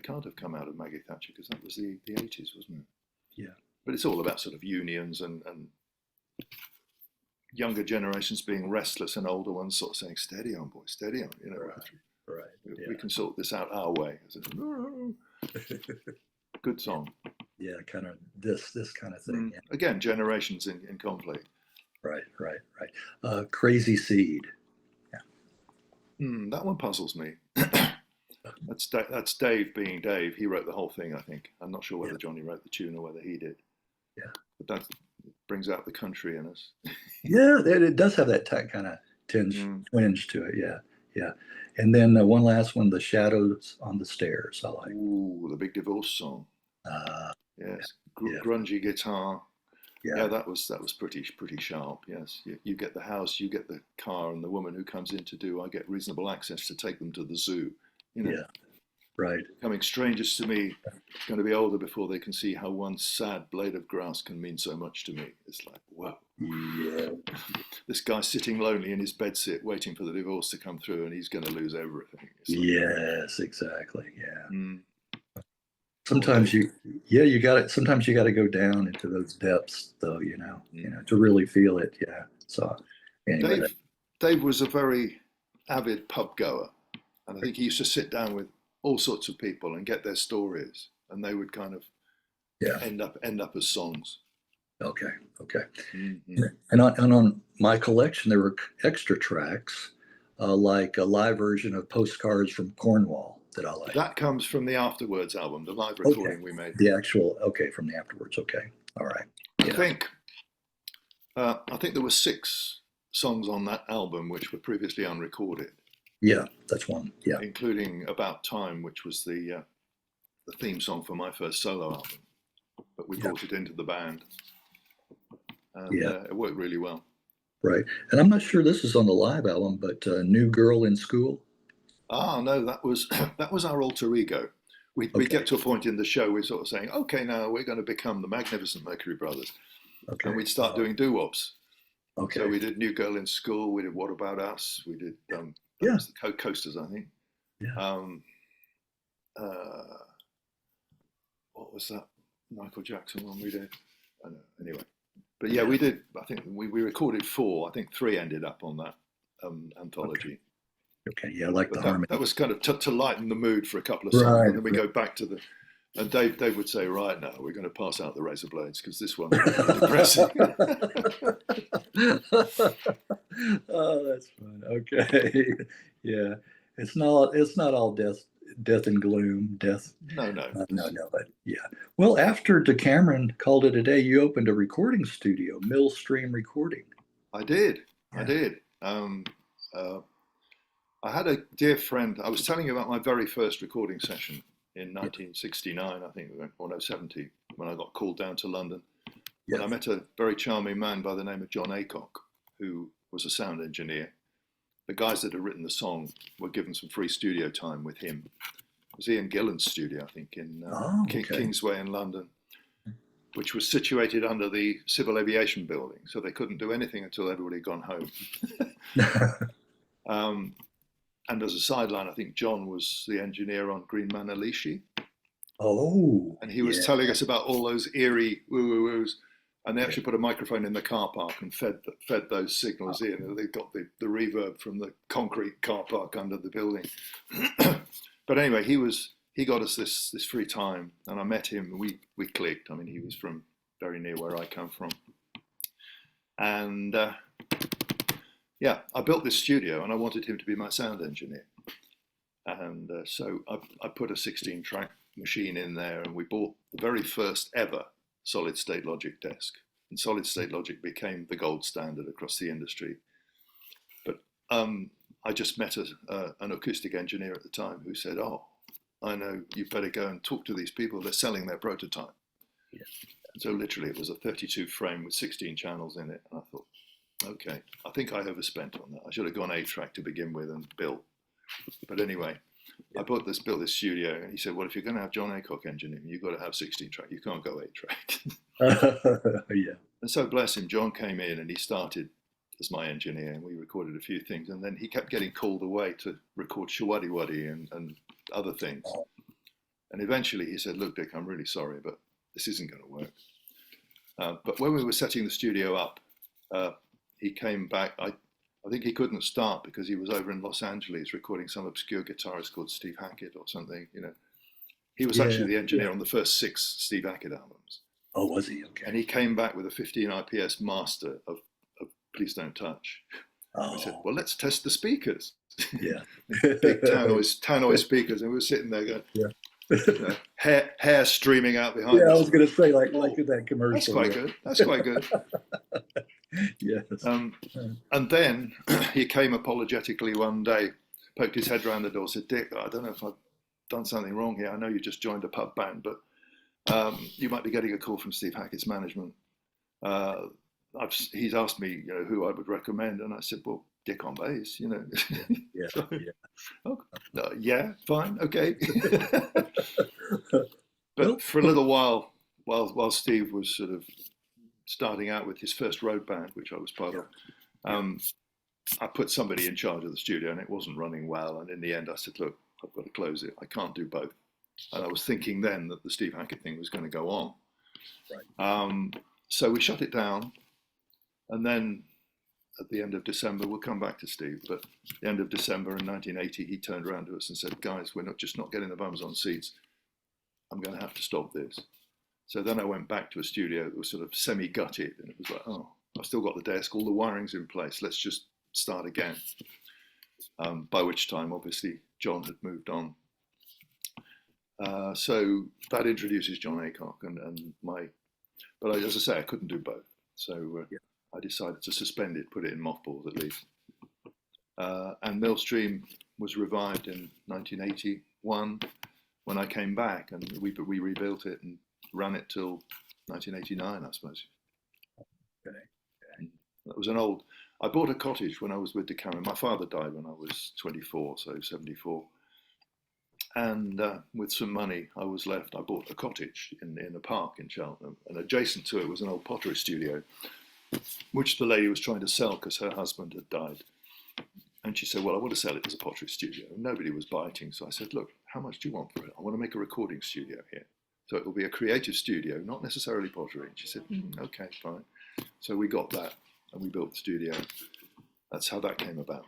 can't have come out of Maggie Thatcher because that was the 80s, wasn't it? Yeah. But it's all about sort of unions and younger generations being restless and older ones sort of saying, steady on, boy, steady on. You know, Right. we can sort this out our way. Good song. Yeah, kind of this kind of thing. Yeah. Again, generations in conflict. Right. Crazy Seed. That one puzzles me. That's Dave being Dave. He wrote the whole thing, I think. I'm not sure whether Johnny wrote the tune or whether he did. Yeah. But that brings out the country in us. Yeah, it does have that kind of twinge to it. Yeah. And then one last one, The Shadows on the Stairs. I like. Ooh, the big divorce song. Yes. Grungy guitar. Yeah, that was pretty sharp. Yes, you get the house, you get the car, and the woman who comes in to do, I get reasonable access to take them to the zoo. You know, yeah, right. Becoming strangers to me, going to be older before they can see how one sad blade of grass can mean so much to me. It's like, whoa. Yeah. This guy's sitting lonely in his bedsit, waiting for the divorce to come through, and he's going to lose everything. Yes, exactly. Yeah. Sometimes you got it. Sometimes you got to go down into those depths, though. You know, to really feel it. Yeah. So, anyway, Dave was a very avid pub goer, and I think he used to sit down with all sorts of people and get their stories, and they would kind of end up as songs. Okay. And on my collection, there were extra tracks, like a live version of Postcards from Cornwall that I like. That comes from the Afterwards album, the live recording we made. The actual, from the Afterwards. Okay, all right. Yeah. I think there were 6 songs on that album which were previously unrecorded. Yeah, that's one. Yeah, including About Time, which was the theme song for my first solo album, but we brought it into the band, and it worked really well. Right, and I'm not sure this is on the live album, but New Girl in School. No, that was our alter ego. We get to a point in the show we're sort of saying, okay, now we're going to become the Magnificent Mercury Brothers, and we'd start doing doo-wops. Okay. So we did New Girl in School. We did What About Us? We did was the Coasters, I think. Yeah. What was that Michael Jackson one we did? I don't know. Anyway, but yeah, we did. I think we recorded 4. I think 3 ended up on that anthology. Okay, yeah, I like the harmony. That was kind of to lighten the mood for a couple of songs, and then we go back to the. And Dave would say, right now we're going to pass out the razor blades because this one's depressing. Oh, that's fun. Okay, yeah, it's not all death and gloom. No, but yeah. Well, after Decameron called it a day, you opened a recording studio, Millstream Recording. I did. I had a dear friend. I was telling you about my very first recording session in 1969, I think, or 70, when I got called down to London. Yes. And I met a very charming man by the name of John Aycock, who was a sound engineer. The guys that had written the song were given some free studio time with him. It was Ian Gillan's studio, I think, in Kingsway in London, which was situated under the Civil Aviation Building, so they couldn't do anything until everybody had gone home. And as a sideline, I think John was the engineer on Green Manalishi. Oh. And he was telling us about all those eerie woo-woo-woos. And they actually put a microphone in the car park and fed those signals in. And they got the reverb from the concrete car park under the building. But anyway, he got us this free time. And I met him and we clicked. I mean, he was from very near where I come from. And I built this studio and I wanted him to be my sound engineer. And so I put a 16-track machine in there and we bought the very first ever solid state Logic desk. And solid state Logic became the gold standard across the industry. But I just met an acoustic engineer at the time who said, oh, I know, you better go and talk to these people. They're selling their prototype. Yeah. And so literally it was a 32 frame with 16 channels in it. And I thought, okay, I think I overspent on that. I should have gone 8-track to begin with and built. But anyway, I built this studio, and he said, well, if you're going to have John Aycock engineering, you've got to have 16-track. You can't go 8-track. Yeah. And so, bless him, John came in and he started as my engineer, and we recorded a few things. And then he kept getting called away to record Shawaddy Waddy and other things. And eventually he said, look, Dick, I'm really sorry, but this isn't going to work. But when we were setting the studio up, he came back. I think he couldn't start because he was over in Los Angeles recording some obscure guitarist called Steve Hackett or something. He was actually the engineer on the first 6 Steve Hackett albums. Oh, was he? Okay. And he came back with a 15 IPS master of Please Don't Touch. Oh. We said, well, let's test the speakers. Yeah. Big tannoy speakers. And we were sitting there going, hair streaming out behind us. Yeah, I was going to say, like in that commercial. That's quite good. That's quite good. Yes. And then he came apologetically one day, poked his head round the door, said, Dick, I don't know if I've done something wrong here. I know you just joined a pub band, but you might be getting a call from Steve Hackett's management. He's asked me, who I would recommend, and I said, well, Dick on bass, Yeah. So, Yeah. Yeah, fine, okay. But for a little while Steve was sort of starting out with his first road band, which I was part of, I put somebody in charge of the studio, and it wasn't running well. And in the end, I said, look, I've got to close it. I can't do both. And I was thinking then that the Steve Hackett thing was going to go on. Right. So we shut it down. And then at the end of December, we'll come back to Steve, but at the end of December in 1980, he turned around to us and said, guys, we're not getting the bums on seats. I'm going to have to stop this. So then I went back to a studio that was sort of semi-gutted, and it was like, oh, I've still got the desk, all the wiring's in place, let's just start again. By which time, obviously, John had moved on. So that introduces John Aycock and but as I say, I couldn't do both. So I decided to suspend it, put it in mothballs at least. And Millstream was revived in 1981 when I came back, and we rebuilt it and ran it till 1989, I suppose. Okay. That was I bought a cottage when I was with Decameron. My father died when I was 24, so 74. And with some money I was left, I bought a cottage in a park in Cheltenham, and adjacent to it was an old pottery studio, which the lady was trying to sell because her husband had died. And she said, well, I want to sell it as a pottery studio. And nobody was biting, so I said, look, how much do you want for it? I want to make a recording studio here. So it will be a creative studio, not necessarily pottery. And she said, okay, fine. So we got that, and we built the studio. That's how that came about.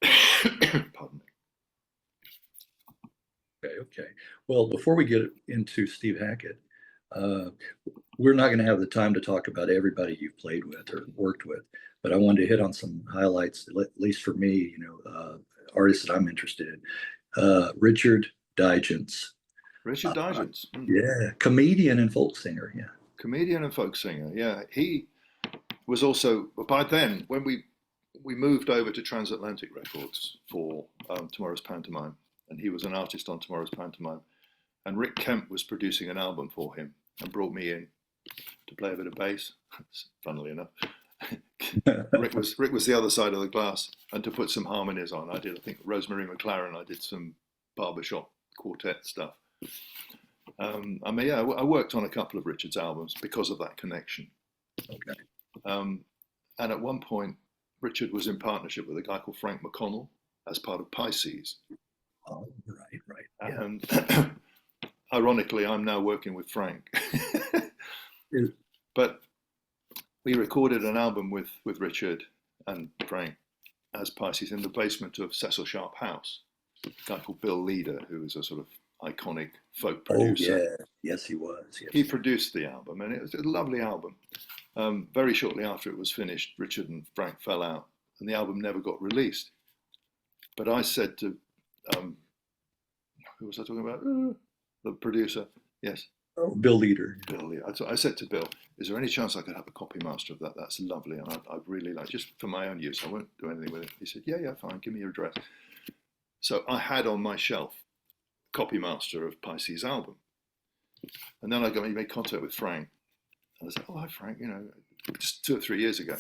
Pardon me. Okay. Well, before we get into Steve Hackett, we're not going to have the time to talk about everybody you've played with or worked with, but I wanted to hit on some highlights, at least for me, artists that I'm interested in. Richard Digance. Richard Digance. Yeah, comedian and folk singer, yeah. Comedian and folk singer, yeah. He was also, by then, when we moved over to Transatlantic Records for Tomorrow's Pantomime, and he was an artist on Tomorrow's Pantomime, and Rick Kemp was producing an album for him and brought me in to play a bit of bass, funnily enough. Rick was the other side of the glass, and to put some harmonies on. I think Rosemary McLaren, I did some barbershop quartet stuff. I worked on a couple of Richard's albums because of that connection. Okay. And at one point, Richard was in partnership with a guy called Frank McConnell as part of Pisces. Oh, right. Yeah. And ironically, I'm now working with Frank. But we recorded an album with Richard and Frank as Pisces in the basement of Cecil Sharp House. A guy called Bill Leader, who was a sort of iconic folk producer. Oh, yeah. Yes, he was. Yes. He produced the album, and it was a lovely album. Very shortly after it was finished, Richard and Frank fell out, and the album never got released. But I said to, who was I talking about? The producer. Yes. Oh, Bill Leader. Bill Leader. I said to Bill, is there any chance I could have a copy master of that? That's lovely, and I'd really like, just for my own use. I won't do anything with it. He said, yeah, fine. Give me your address. So I had on my shelf copy master of Pisces' album. And then he made contact with Frank. And I said, oh, hi, Frank, just 2 or 3 years ago.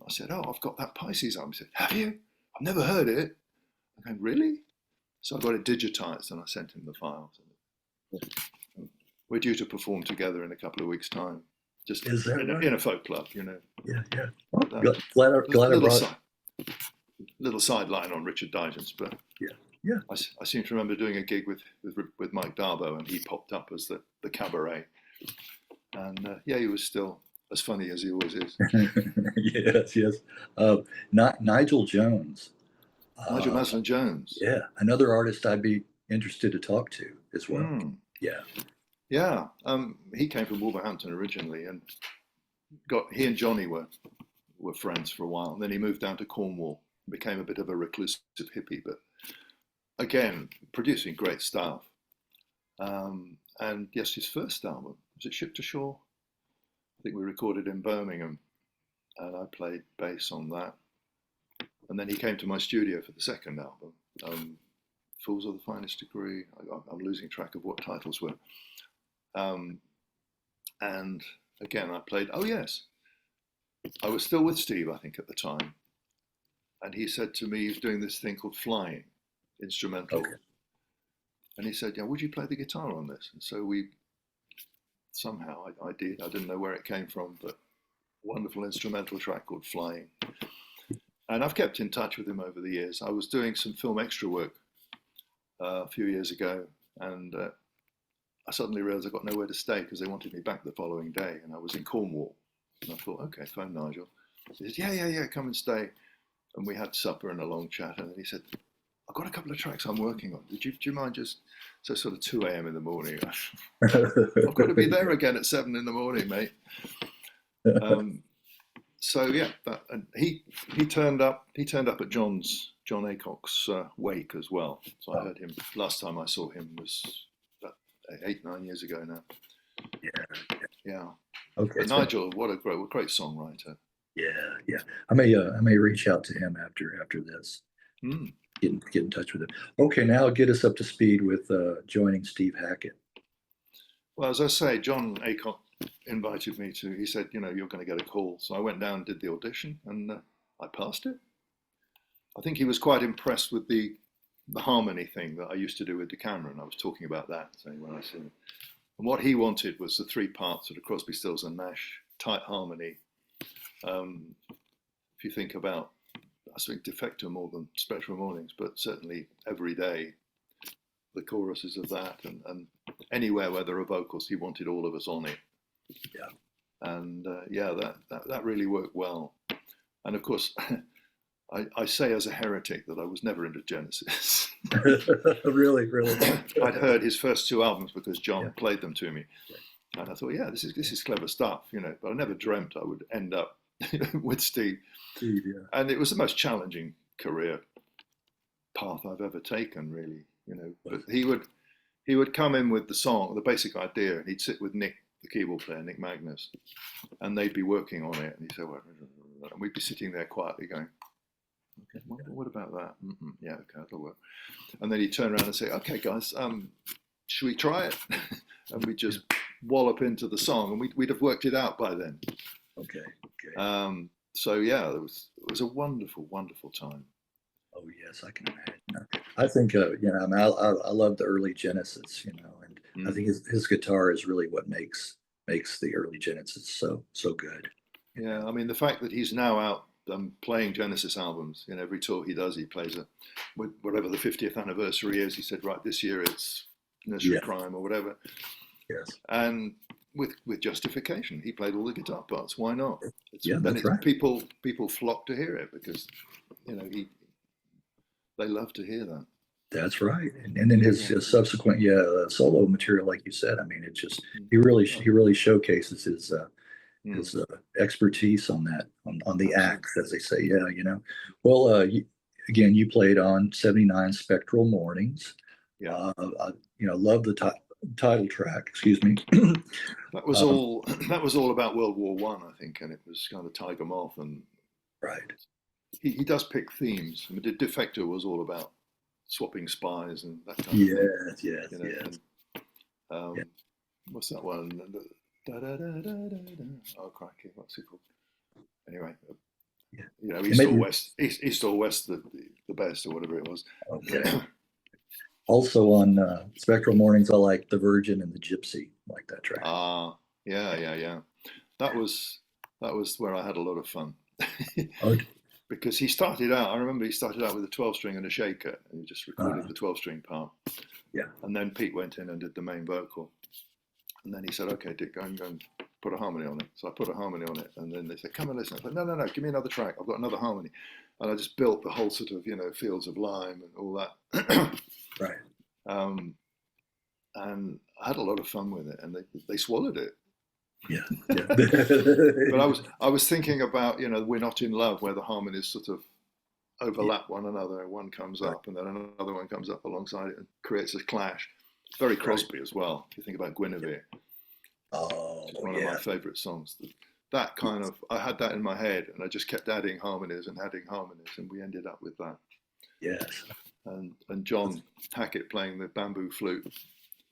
I said, oh, I've got that Pisces album. He said, have you? I've never heard it. I go, really? So I got it digitized and I sent him the files. We're due to perform together in a couple of weeks' time, just in a folk club, Yeah. Well, glad I brought little sideline on Richard Digance, but yeah. I seem to remember doing a gig with Mike Darbo, and he popped up as the cabaret, and he was still as funny as he always is. Yes, yes. Not Nigel Jones. Nigel Maslin-Jones. Yeah, another artist I'd be interested to talk to as well. Yeah. Yeah. He came from Wolverhampton originally, and he and Johnny were friends for a while. And then he moved down to Cornwall, became a bit of a reclusive hippie, but again, producing great stuff. And yes, his first album, was it Ship to Shore? I think we recorded in Birmingham, and I played bass on that. And then he came to my studio for the second album, Fools of the Finest Degree. I'm losing track of what titles were. And again, I played, oh yes, I was still with Steve, I think, at the time. And he said to me, he's doing this thing called Flying, instrumental. Okay. And he said, yeah, would you play the guitar on this? And so somehow I did. I didn't know where it came from, but wonderful instrumental track called Flying. And I've kept in touch with him over the years. I was doing some film extra work a few years ago, and I suddenly realized I got nowhere to stay because they wanted me back the following day, and I was in Cornwall. And I thought, okay, phone Nigel. He said, yeah, come and stay. And we had supper and a long chat, and then he said, I've got a couple of tracks I'm working on. Do you mind just, so sort of 2 a.m. in the morning. I've got to be there again at 7 in the morning, mate. So yeah, and he turned up at John Aycock's wake as well. So I heard him, last time I saw him was about 8-9 years ago now. Yeah. Okay. But Nigel, what a great songwriter. Yeah. I may reach out to him after this. Get in touch with him. Okay, now get us up to speed with joining Steve Hackett. Well, as I say, John Aycock invited me to, he said, you're going to get a call. So I went down and did the audition, and I passed it. I think he was quite impressed with the harmony thing that I used to do with Decameron. I was talking about that, saying when I see him. And what he wanted was the 3 parts of the Crosby, Stills and Nash, tight harmony. If you think about, I think Defector more than Spectral Mornings, but certainly Every Day, the choruses of that, and anywhere where there are vocals, he wanted all of us on it. Yeah. And that really worked well. And of course, I say as a heretic that I was never into Genesis. Really? I'd heard his first 2 albums because John played them to me. And I thought, this is clever stuff, but I never dreamt I would end up with Steve. And it was the most challenging career path I've ever taken, really, But he would come in with the song, the basic idea, and he'd sit with Nick, the keyboard player, Nick Magnus, and they'd be working on it, and he'd say, and we'd be sitting there quietly going, okay, what about that? Yeah, okay, that'll work. And then he'd turn around and say, okay, guys, should we try it? And we'd just wallop into the song, and we'd have worked it out by then. Okay. So yeah, it was a wonderful, wonderful time. Oh yes, I can imagine. I think I love the early Genesis, and I think his guitar is really what makes the early Genesis so good. Yeah, I mean the fact that he's now out playing Genesis albums in every tour he does, he plays whatever the 50th anniversary is. He said, right, this year it's Nursery Crime or whatever. Yes. And with justification, he played all the guitar parts. Why not? That's right. People flock to hear it because they love to hear that. That's right. And then his subsequent solo material, like you said, I mean, it just he really showcases his expertise on that on the axe, as they say. Well, again, you played on 79 Spectral Mornings. Love the title track. Excuse me. That was all about World War I think, and it was kind of Tiger Moth, and right. He does pick themes. I mean, the Defector was all about swapping spies and that kind of thing. Yes. And, what's that one? Oh, crikey, what's it called? Anyway, East or West, the best, or whatever it was. Okay. Also on Spectral Mornings, I like The Virgin and the Gypsy, like that track. Yeah. That was where I had a lot of fun. Because I remember he started out with a 12-string and a shaker, and he just recorded the 12-string part. Yeah. And then Pete went in and did the main vocal. And then he said, okay, Dick, go and put a harmony on it. So I put a harmony on it, and then they said, come and listen. I thought, no, give me another track. I've got another harmony. And I just built the whole sort of, Fields of Lime and all that. Right. And I had a lot of fun with it, and they swallowed it. Yeah. But I was thinking about, We're Not in Love, where the harmonies sort of overlap one another. One comes up, and then another one comes up alongside it and creates a clash. Very Crosby as well. If you think about Guinevere. Oh, one of my favourite songs. That kind of, I had that in my head, and I just kept adding harmonies, and we ended up with that. Yes. And John Hackett playing the bamboo flute.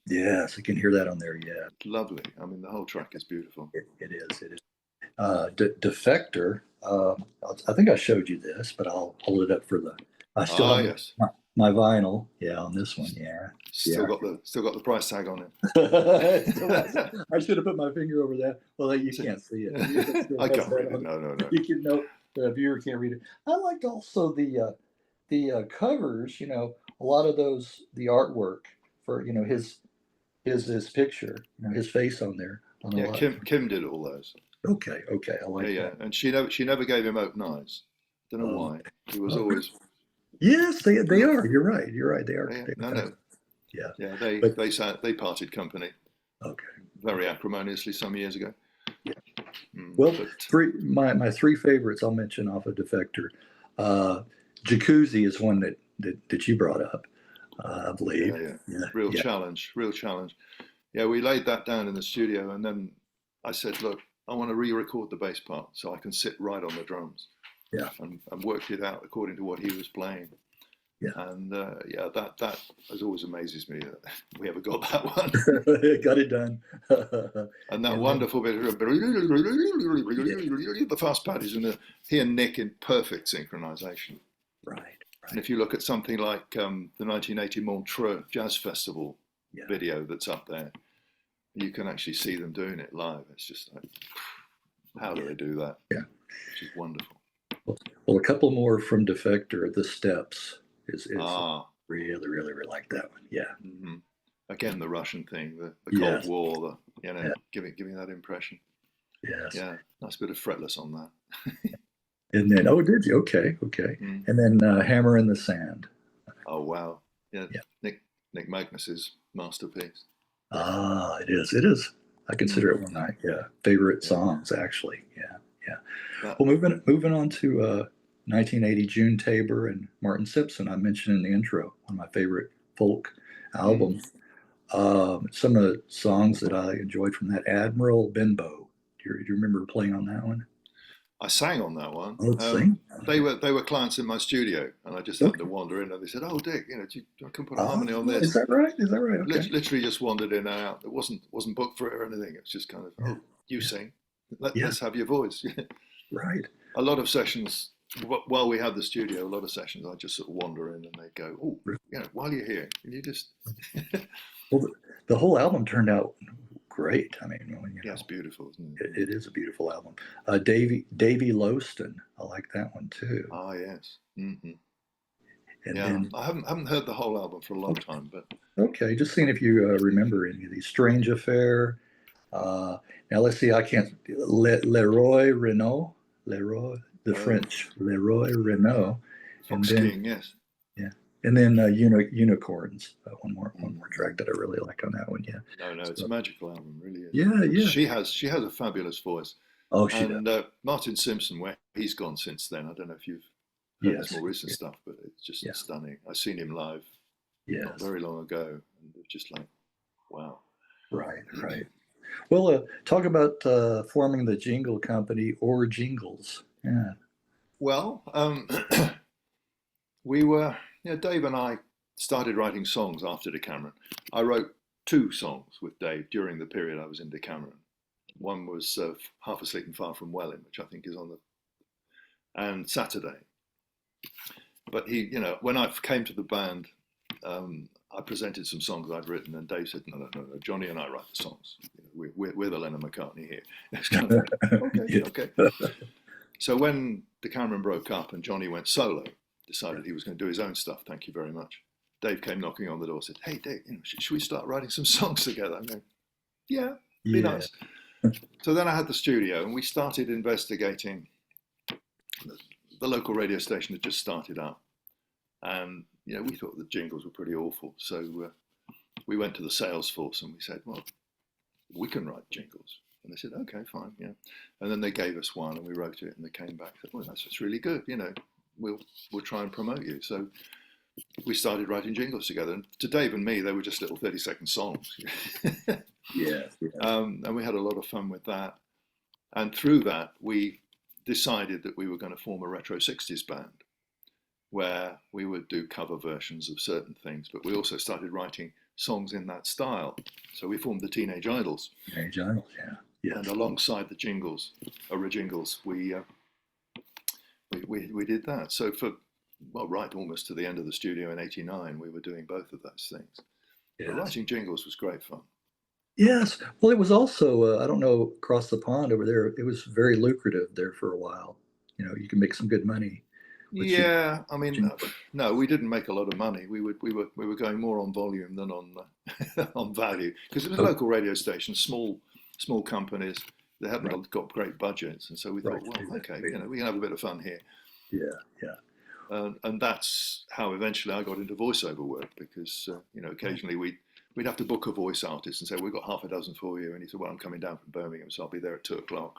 Yes, I can hear that on there. Yeah. Lovely. I mean, the whole track is beautiful. It is. Defector. I think I showed you this, but I'll hold it up for I still have yes. my vinyl. Yeah, on this one. Yeah. Still got the price tag on it. I should have put my finger over that. Well, you can't see it. I can't read it. No. You can know the viewer can't read it. I liked also the covers. A lot of those, the artwork for his picture, his face on there. Yeah, Kim did all those. Okay, I like that. Yeah, and she never gave him open eyes. Don't know why. He was always. Yes, they are. You're right. They are. No. Yeah. They parted company. Okay. Very acrimoniously some years ago. Yeah. Well, my three favorites I'll mention off of Defector. Jacuzzi is one that you brought up, I believe. Yeah. Real challenge. Yeah, we laid that down in the studio, and then I said, look, I want to re-record the bass part so I can sit right on the drums. Yeah. And worked it out according to what he was playing. Yeah. And that as always amazes me that we ever got that one. Got it done. And that wonderful bit of the fast pad is he and Nick in perfect synchronization. Right. And if you look at something like the 1980 Montreux Jazz Festival video that's up there, you can actually see them doing it live. It's just like, how do they do that? Yeah. Which is wonderful. Well, a couple more from Defector. The Steps is really, really, really like that one. Yeah. Mm-hmm. Again, the Russian thing, the Cold War, giving that impression. Yes. Yeah. Nice bit of fretless on that. And then, did you? Okay. Mm. And then Hammer in the Sand. Oh wow. Yeah. Nick Magnus's masterpiece. It is. I consider it one of my favorite songs, actually. Yeah. Well, moving on to 1980 June Tabor and Martin Simpson. I mentioned in the intro, one of my favorite folk albums. Some of the songs that I enjoyed from that, Admiral Benbow. Do you remember playing on that one? I sang on that one. Sing? They were clients in my studio, and I just happened to wander in, and they said, "Oh, Dick, I can put a harmony on this." Is that right? Okay. Literally just wandered in and out. It wasn't booked for it or anything. It's just kind of, you sing. Let's have your voice. Right. A lot of sessions while we had the studio. A lot of sessions I just sort of wander in, and they go, "Oh, while you're here, can you just?" Well, the whole album turned out great. I mean, it's beautiful, isn't it? It is a beautiful album. Davy Lowston, I like that one too. Ah, yes. Mm-hmm. And then, I haven't heard the whole album for a long time, but okay, just seeing if you remember any of these. Strange Affair. Now let's see. I can't. Leroy Renault, French Leroy Renault. Fox King, yes. Yeah. And then Unicorns, one more track that I really like on that one. Yeah. No, it's a magical album, really is. Yeah. She has a fabulous voice. Oh, she does. And Martin Simpson, where he's gone since then. I don't know if you've heard his more recent stuff, but it's just stunning. I've seen him live not very long ago, and it's just like, wow. Right. Well, talk about forming the jingle company or Jingles. Yeah. Well, we were. Dave and I started writing songs after Decameron. I wrote 2 songs with Dave during the period I was in Decameron. One was Half Asleep and Far From Welling, which I think is on and Saturday. But he, when I came to the band, I presented some songs I'd written, and Dave said, no, Johnny and I write the songs. We're the Lennon McCartney here. It's kind of okay. So when Decameron broke up and Johnny went solo, decided he was going to do his own stuff. Thank you very much. Dave came knocking on the door, said, "Hey, Dave, should we start writing some songs together?" I'm going, "Yeah, be nice." So then I had the studio, and we started investigating. The local radio station had just started up, and we thought the jingles were pretty awful. So we went to the sales force and we said, well, we can write jingles. And they said, okay, fine, yeah. And then they gave us one, and we wrote it, and they came back and said, well, that's really good, we'll try and promote you. So we started writing jingles together. And to Dave and me, they were just little 30-second songs. Yeah. And we had a lot of fun with that. And through that, we decided that we were going to form a retro 60s band where we would do cover versions of certain things, but we also started writing songs in that style. So we formed the Teenage Idols. Teenage Idols, yeah. Yes. And alongside the jingles, we did that. So right almost to the end of the studio in '89, we were doing both of those things. Yes. But writing jingles was great fun. Yes. Well, it was also, I don't know, across the pond over there, it was very lucrative there for a while. You can make some good money. Yeah, I mean, no, we didn't make a lot of money. We were going more on volume than on on value, because it was a local radio station, small companies. They haven't got great budgets, and so we thought, well, okay, we can have a bit of fun here. Yeah. And that's how eventually I got into voiceover work, because occasionally we'd have to book a voice artist and say, we've got half a dozen for you, and he said, well, I'm coming down from Birmingham, so I'll be there at 2:00.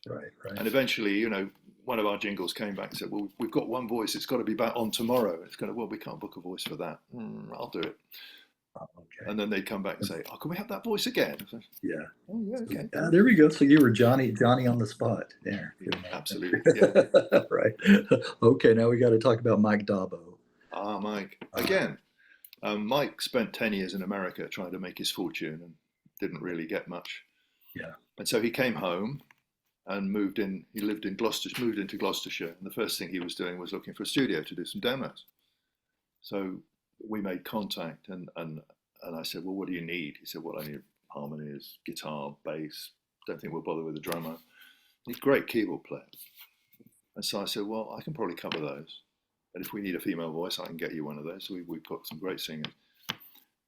Right. And eventually, one of our jingles came back and said, well, we've got one voice, it's got to be back on tomorrow. It's going to, well, we can't book a voice for that. I'll do it. Okay. And then they'd come back and say, oh, can we have that voice again? Said, yeah. Oh, yeah, okay. There we go. So you were Johnny on the spot there. Absolutely, yeah. Right. Okay, now we got to talk about Mike Dabo. Mike. Again, Mike spent 10 years in America trying to make his fortune and didn't really get much. Yeah. And so he came home and moved into Gloucestershire. And the first thing he was doing was looking for a studio to do some demos. So we made contact, and I said, well, what do you need? He said, well, I need harmonies, guitar, bass. Don't think we'll bother with a drummer. He's a great keyboard player. And so I said, well, I can probably cover those. And if we need a female voice, I can get you one of those. So we've got some great singers.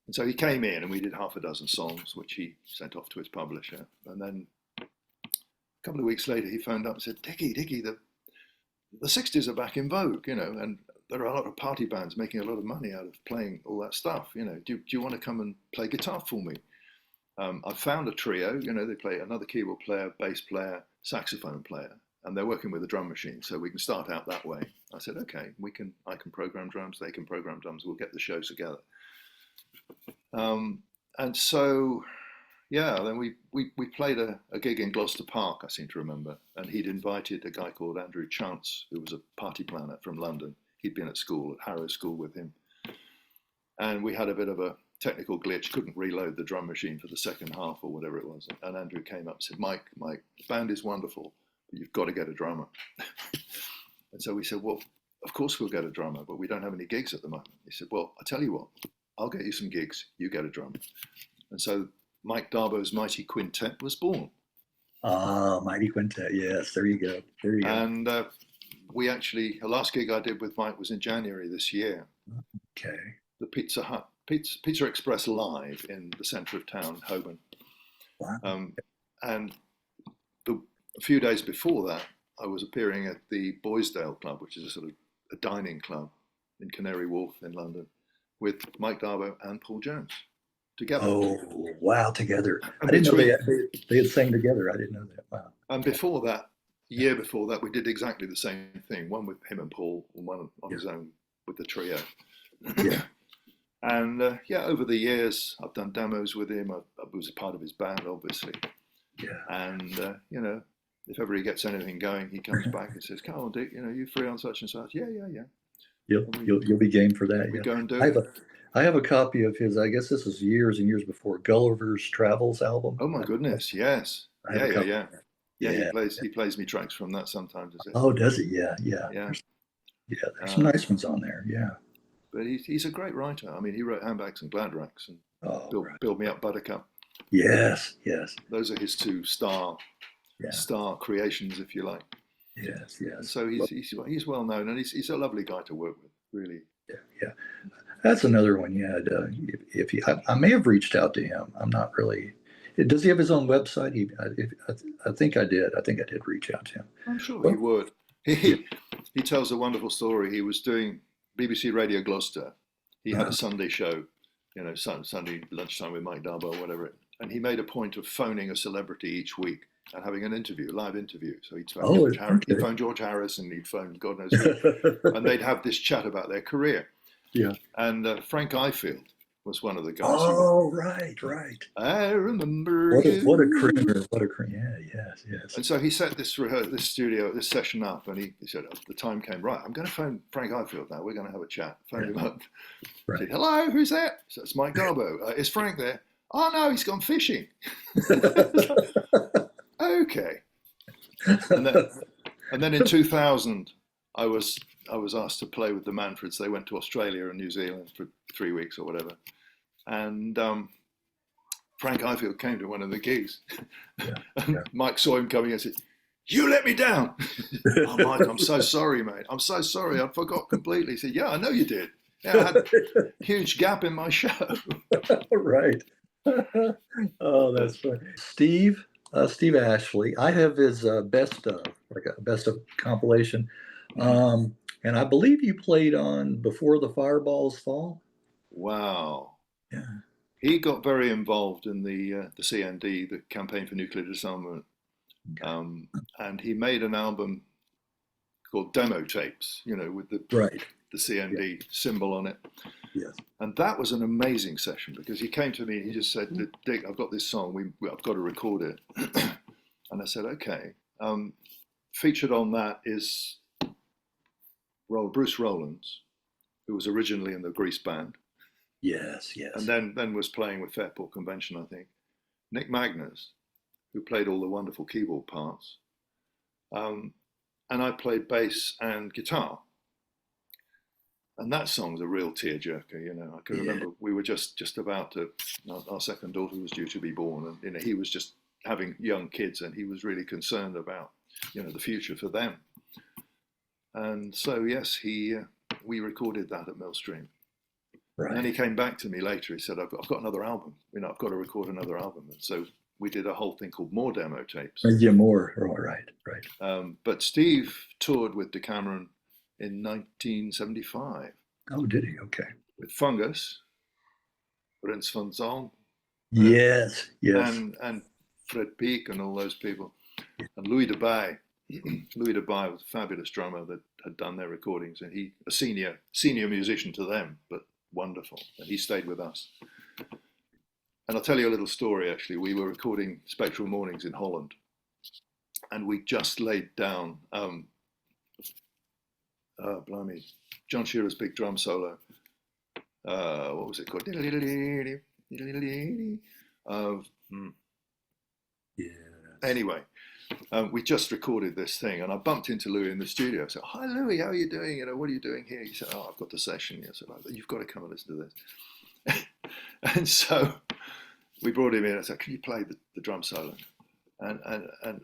And so he came in and we did half a dozen songs, which he sent off to his publisher. And then a couple of weeks later, he phoned up and said, Dickie, the 60s are back in vogue, and there are a lot of party bands making a lot of money out of playing all that stuff. Do you want to come and play guitar for me? I found a trio, they play another keyboard player, bass player, saxophone player, and they're working with a drum machine, so we can start out that way. I said, okay, I can program drums, they can program drums, we'll get the show together. And so, yeah, then we played a gig in Gloucester Park, I seem to remember, and he'd invited a guy called Andrew Chance, who was a party planner from London. He'd been at school, at Harrow School with him. And we had a bit of a technical glitch, couldn't reload the drum machine for the second half or whatever it was. And Andrew came up and said, Mike, the band is wonderful, but you've got to get a drummer. And so we said, well, of course we'll get a drummer, but we don't have any gigs at the moment. He said, well, I tell you what, I'll get you some gigs, you get a drummer. And so Mike Darbo's Mighty Quintet was born. Mighty Quintet, yes, there you go. And the last gig I did with Mike was in January this year. Okay. The Pizza Express Live in the centre of town, Holborn. Wow. And a few days before that, I was appearing at the Boysdale Club, which is a sort of a dining club in Canary Wharf in London, with Mike Darbo and Paul Jones together. Oh, wow, together. I didn't know they had sang together. I didn't know that. Wow. And before that, year before that, we did exactly the same thing, one with him and Paul, and one on his own with the trio. Yeah. And over the years, I've done demos with him. I was a part of his band, obviously. Yeah. And, if ever he gets anything going, he comes back and says, come on, Dick, you free on such and such? Yeah. You'll be game for that. We go and do it. I have a copy of his, I guess this is years and years before, Gulliver's Travels album. Oh my goodness, yes. Yeah. He plays me tracks from that sometimes. Oh, does he? Yeah. There's some nice ones on there. Yeah. But he's a great writer. I mean, he wrote Handbags and Glad Racks and Build Me Up Buttercup. Yes. Those are his two star creations, if you like. Yes. So he's well known, and he's a lovely guy to work with, really. Yeah. That's another one. Yeah. I may have reached out to him. I'm not really. Does he have his own website? I think I did. I think I did reach out to him. I'm sure Well, he would. He tells a wonderful story. He was doing BBC Radio Gloucester. He had a Sunday show, you know, Sunday lunchtime with Mike Darbo or whatever. And he made a point of phoning a celebrity each week and having an interview, live interview. So he'd phone George Harris, he'd phone George Harris, and he'd phone God knows who, and they'd have this chat about their career. Yeah. And Frank Ifield was one of the guys. Oh, right. I remember What a you. crooner. What a crooner. Yeah, yes. And so he set this session up, and he said, the time came, right, I'm going to phone Frank Ifield now. We're going to have a chat. Phone him up. Right. Said, hello, who's that? So it's Mike Darbo. Is Frank there? Oh, no, he's gone fishing. Okay. And then in 2000, I was asked to play with the Manfreds. They went to Australia and New Zealand for 3 weeks or whatever. And Frank Ifield came to one of the gigs. And Mike saw him coming and said, you let me down. Oh, Mike, I'm so sorry, mate. I'm so sorry. I forgot completely. He said, yeah, I know you did. Yeah, I had a huge gap in my show. Right. Oh, that's funny. Steve Ashley. I have his best of compilation. And I believe you played on Before the Fireballs Fall. Wow. Yeah. He got very involved in the CND, the Campaign for Nuclear Disarmament. Okay. And he made an album called Demo Tapes, you know, with the CND symbol on it. Yes. And that was an amazing session because he came to me and he just said, Dick, I've got this song, I've got to record it. And I said, okay. Featured on that is Bruce Rowlands, who was originally in the Grease band. Yes. And then was playing with Fairport Convention, I think. Nick Magnus, who played all the wonderful keyboard parts. And I played bass and guitar. And that song's a real tearjerker, you know. I can remember we were just about to, our second daughter was due to be born, and you know, he was just having young kids, and he was really concerned about, you know, the future for them. And so yes, we recorded that at Millstream. Right. And then he came back to me later. He said, "I've got another album. You know, I've got to record another album." And so we did a whole thing called More Demo Tapes. Yeah, more. Oh, right. But Steve toured with Decameron in 1975. Oh, did he? Okay. With Fungus, Rens van Zalm. Yes. And Fred Peake and all those people. And Louis de Bay. Louis de Bay was a fabulous drummer that had done their recordings, and he a senior musician to them, but wonderful. And he stayed with us. And I'll tell you a little story, actually. We were recording Spectral Mornings in Holland, and we just laid down blimey, John Shearer's big drum solo. What was it called? Anyway, we just recorded this thing, and I bumped into Louis in the studio. I said, "Hi, Louis, how are you doing? You know, what are you doing here?" He said, "Oh, I've got the session." I said, "You've got to come and listen to this." And so we brought him in. I said, "Can you play the drum solo?" And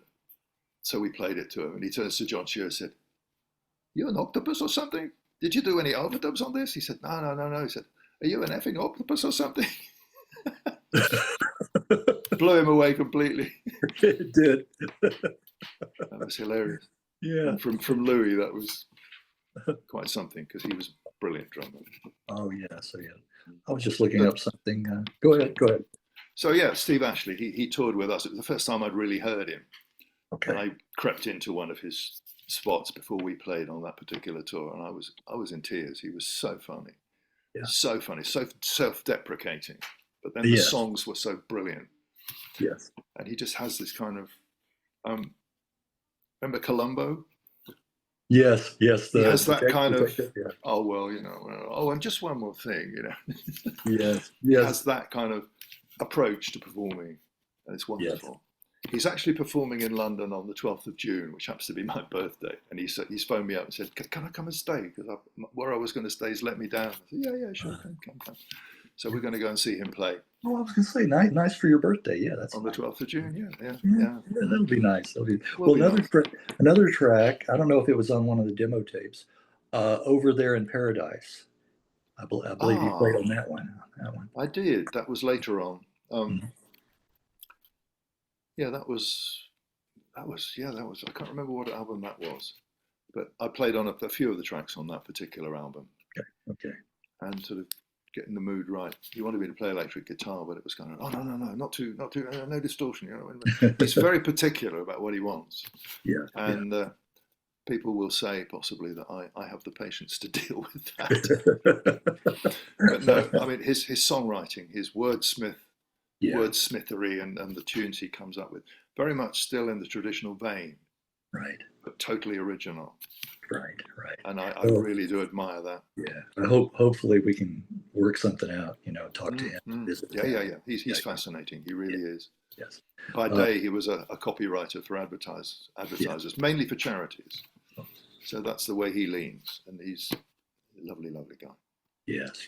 so we played it to him, and he turns to John Shearer and said, "You an octopus or something? Did you do any overdubs on this?" He said, No. He said, "Are you an effing octopus or something?" Blew him away completely. It did. That was hilarious. Yeah. And from Louis, that was quite something because he was a brilliant drummer. Oh, yeah. So, yeah. I was just looking up something. Go ahead. So, yeah, Steve Ashley, he toured with us. It was the first time I'd really heard him. Okay. And I crept into one of his spots before we played on that particular tour, and I was in tears. He was so funny. Yeah. So funny, so self-deprecating. But then the songs were so brilliant. Yes. And he just has this kind of, remember Columbo? Yes. He has that kind of, oh, well, you know, oh, and just one more thing, you know. Yes. He has that kind of approach to performing, and it's wonderful. Yes. He's actually performing in London on the 12th of June, which happens to be my birthday. And he's phoned me up and said, "Can I come and stay? Because where I was going to stay has let me down." I said, yeah, sure, come. So we're going to go and see him play. Oh, I was going to say, nice for your birthday. Yeah, that's on the 12th of June. Yeah. That'll be nice. Another track. I don't know if it was on one of the demo tapes. Over There in Paradise. I believe you played on that one. I did. That was later on. yeah, I can't remember what album that was, but I played on a few of the tracks on that particular album. Okay. Okay. And sort of getting the mood right. He wanted me to play electric guitar, but it was kind of, oh, no, not too, no distortion. You know, he's very particular about what he wants. Yeah. And people will say possibly that I have the patience to deal with that. But no, I mean, his songwriting, his wordsmithery and the tunes he comes up with, very much still in the traditional vein. Right. But totally original. Right. And I really do admire that. Yeah. I hopefully we can work something out, you know, talk to him. Yeah. He's fascinating. He really is. Yes. By day, he was a copywriter for advertisers, mainly for charities. So that's the way he leans. And he's a lovely, lovely guy. Yes.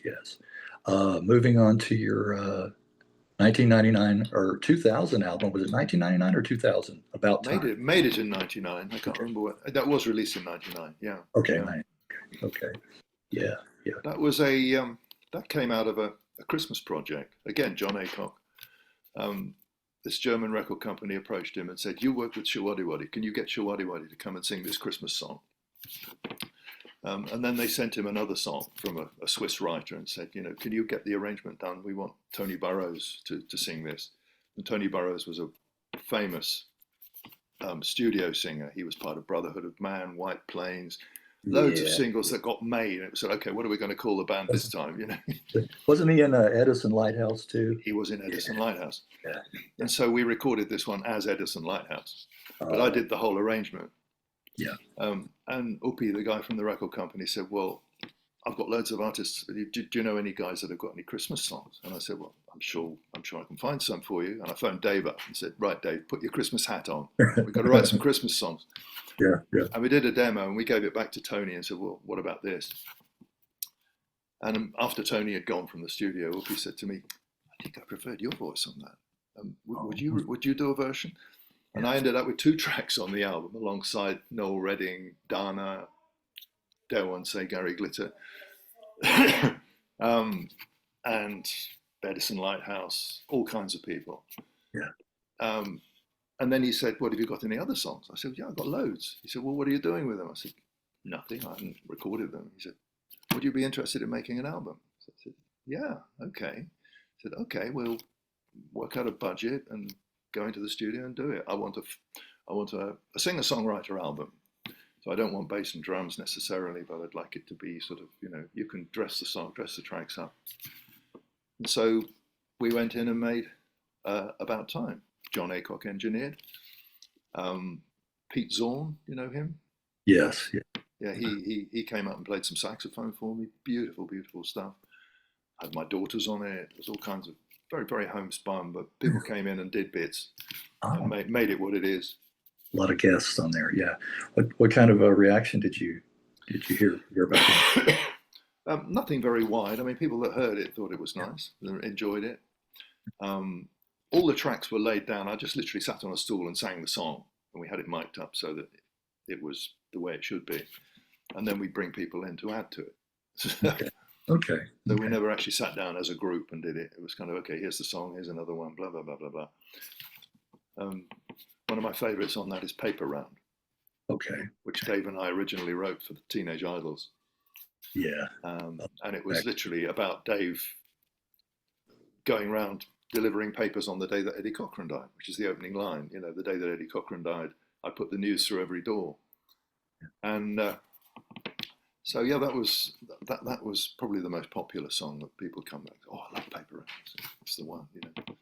Moving on to your 1999 or 2000 album. Was it 1999 or 2000? About time. Made it in 99. I can't remember what that was, released in 99. Yeah. Okay. Okay. Yeah. That was that came out of a Christmas project. Again, John Aycock. This German record company approached him and said, "You work with Showaddywaddy. Can you get Showaddywaddy to come and sing this Christmas song?" And then they sent him another song from a Swiss writer and said, you know, can you get the arrangement done? We want Tony Burrows to sing this. And Tony Burrows was a famous studio singer. He was part of Brotherhood of Man, White Plains, loads of singles that got made. And it said, okay, what are we going to call the band this time? You know, wasn't he in Edison Lighthouse too? He was in Edison Lighthouse. Yeah. And so we recorded this one as Edison Lighthouse, but I did the whole arrangement. Yeah. And Uppy, the guy from the record company, said, well, I've got loads of artists. Do you know any guys that have got any Christmas songs? And I said, well, I'm sure I can find some for you. And I phoned Dave up and said, right, Dave, put your Christmas hat on. We've got to write some Christmas songs. Yeah. And we did a demo and we gave it back to Tony and said, well, what about this? And after Tony had gone from the studio, Uppy said to me, I think I preferred your voice on that. Would you do a version? And I ended up with 2 tracks on the album alongside Noel Redding, Dana, dare one say Gary Glitter, and Edison Lighthouse, all kinds of people. Yeah. And then he said, well, have you got any other songs? I said, yeah, I've got loads. He said, well, what are you doing with them? I said, nothing, I haven't recorded them. He said, would you be interested in making an album? So I said, yeah, okay. He said, okay, we'll work out a budget and go into the studio and do it. I want a singer-songwriter album. So I don't want bass and drums necessarily, but I'd like it to be sort of, you know, you can dress the tracks up. And so we went in and made About Time. John Aycock engineered. Pete Zorn, you know him? Yes. Yeah, he came out and played some saxophone for me. Beautiful, beautiful stuff. Had my daughters on it. There's all kinds of very, very homespun, but people came in and did bits and made it what it is. A lot of guests on there, yeah. What kind of a reaction did you hear about it? Nothing very wide. I mean, people that heard it thought it was nice, enjoyed it. All the tracks were laid down. I just literally sat on a stool and sang the song, and we had it mic'd up so that it was the way it should be. And then we bring people in to add to it. Okay. So we never actually sat down as a group and did it. It was kind of, okay, here's the song, here's another one, blah, blah, blah, blah, blah. One of my favorites on that is Paper Round. Okay. Which Dave and I originally wrote for the Teenage Idols. Yeah. And it was literally about Dave going around delivering papers on the day that Eddie Cochran died, which is the opening line. You know, the day that Eddie Cochran died, I put the news through every door. And so yeah, that was probably the most popular song that people come back. Oh, I love Paper Round. It's the one, you know.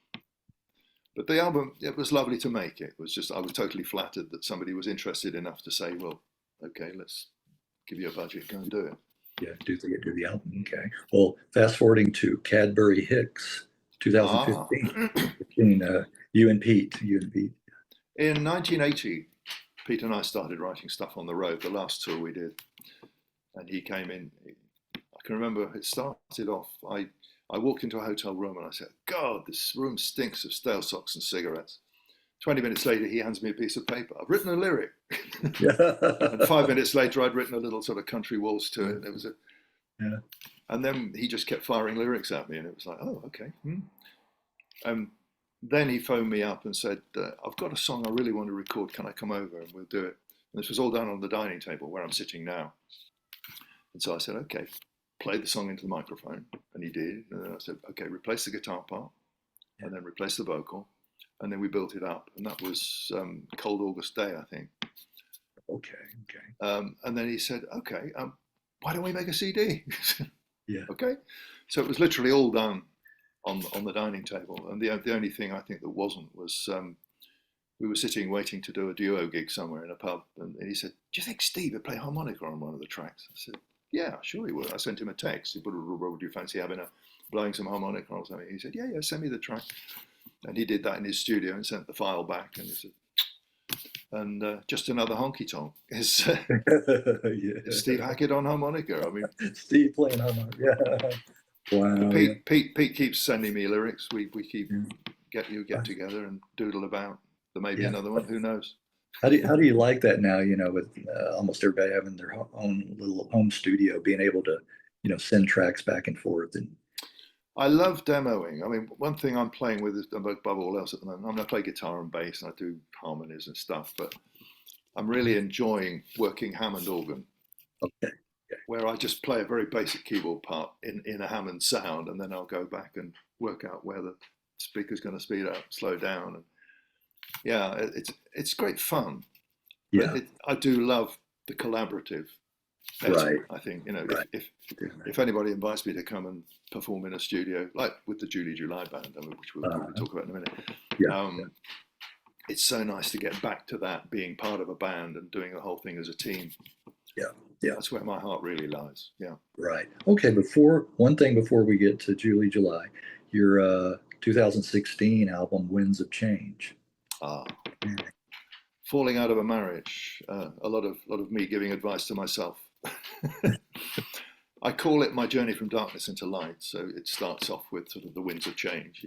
But the album, it was lovely to make. It was just, I was totally flattered that somebody was interested enough to say, well, okay, let's give you a budget, go and do it. Yeah, do the album. Okay. Well, fast forwarding to Cadbury-Hicks, 2015, between you and Pete. In 1980, Pete and I started writing stuff on the road, the last tour we did. And he came in. I can remember it started off, I walked into a hotel room and I said, God, this room stinks of stale socks and cigarettes. 20 minutes later, he hands me a piece of paper. I've written a lyric. And 5 minutes later, I'd written a little sort of country waltz to it. There was and then he just kept firing lyrics at me, and it was like, oh, okay. then he phoned me up and said, I've got a song I really want to record. Can I come over and we'll do it? And this was all done on the dining table where I'm sitting now. And so I said, okay, play the song into the microphone. And he did. And then I said, okay, replace the guitar part and then replace the vocal. And then we built it up. And that was Cold August Day, I think. Okay. And then he said, okay, why don't we make a CD? Yeah. Okay. So it was literally all done on the dining table. And the only thing I think that wasn't was we were sitting waiting to do a duo gig somewhere in a pub. And he said, do you think Steve would play harmonica on one of the tracks? I said, yeah, sure he would. I sent him a text. He said, would you fancy blowing some harmonica or something? He said, yeah, send me the track. And he did that in his studio and sent the file back. And he said, and just another honky tonk is Steve Hackett on harmonica. I mean, Steve playing harmonica. Yeah. Wow. Pete keeps sending me lyrics. We keep get together and doodle about. There may be another one. Who knows? How do you like that now? With almost everybody having their own little home studio, being able to send tracks back and forth. And I love demoing. I mean, one thing I'm playing with is above all else at the moment. I play guitar and bass, and I do harmonies and stuff. But I'm really enjoying working Hammond organ. Okay. Where I just play a very basic keyboard part in a Hammond sound, and then I'll go back and work out where the speaker's going to speed up, slow down, and it's great fun. Yeah, but I do love the collaborative. Right. I think if anybody invites me to come and perform in a studio, like with the July Band, which we'll talk about in a minute. It's so nice to get back to that, being part of a band and doing the whole thing as a team. Yeah. That's where my heart really lies. Yeah. Right. Okay. Before we get to July, your 2016 album, Winds of Change. Falling out of a marriage. A lot of me giving advice to myself. I call it my journey from darkness into light. So it starts off with sort of the winds of change.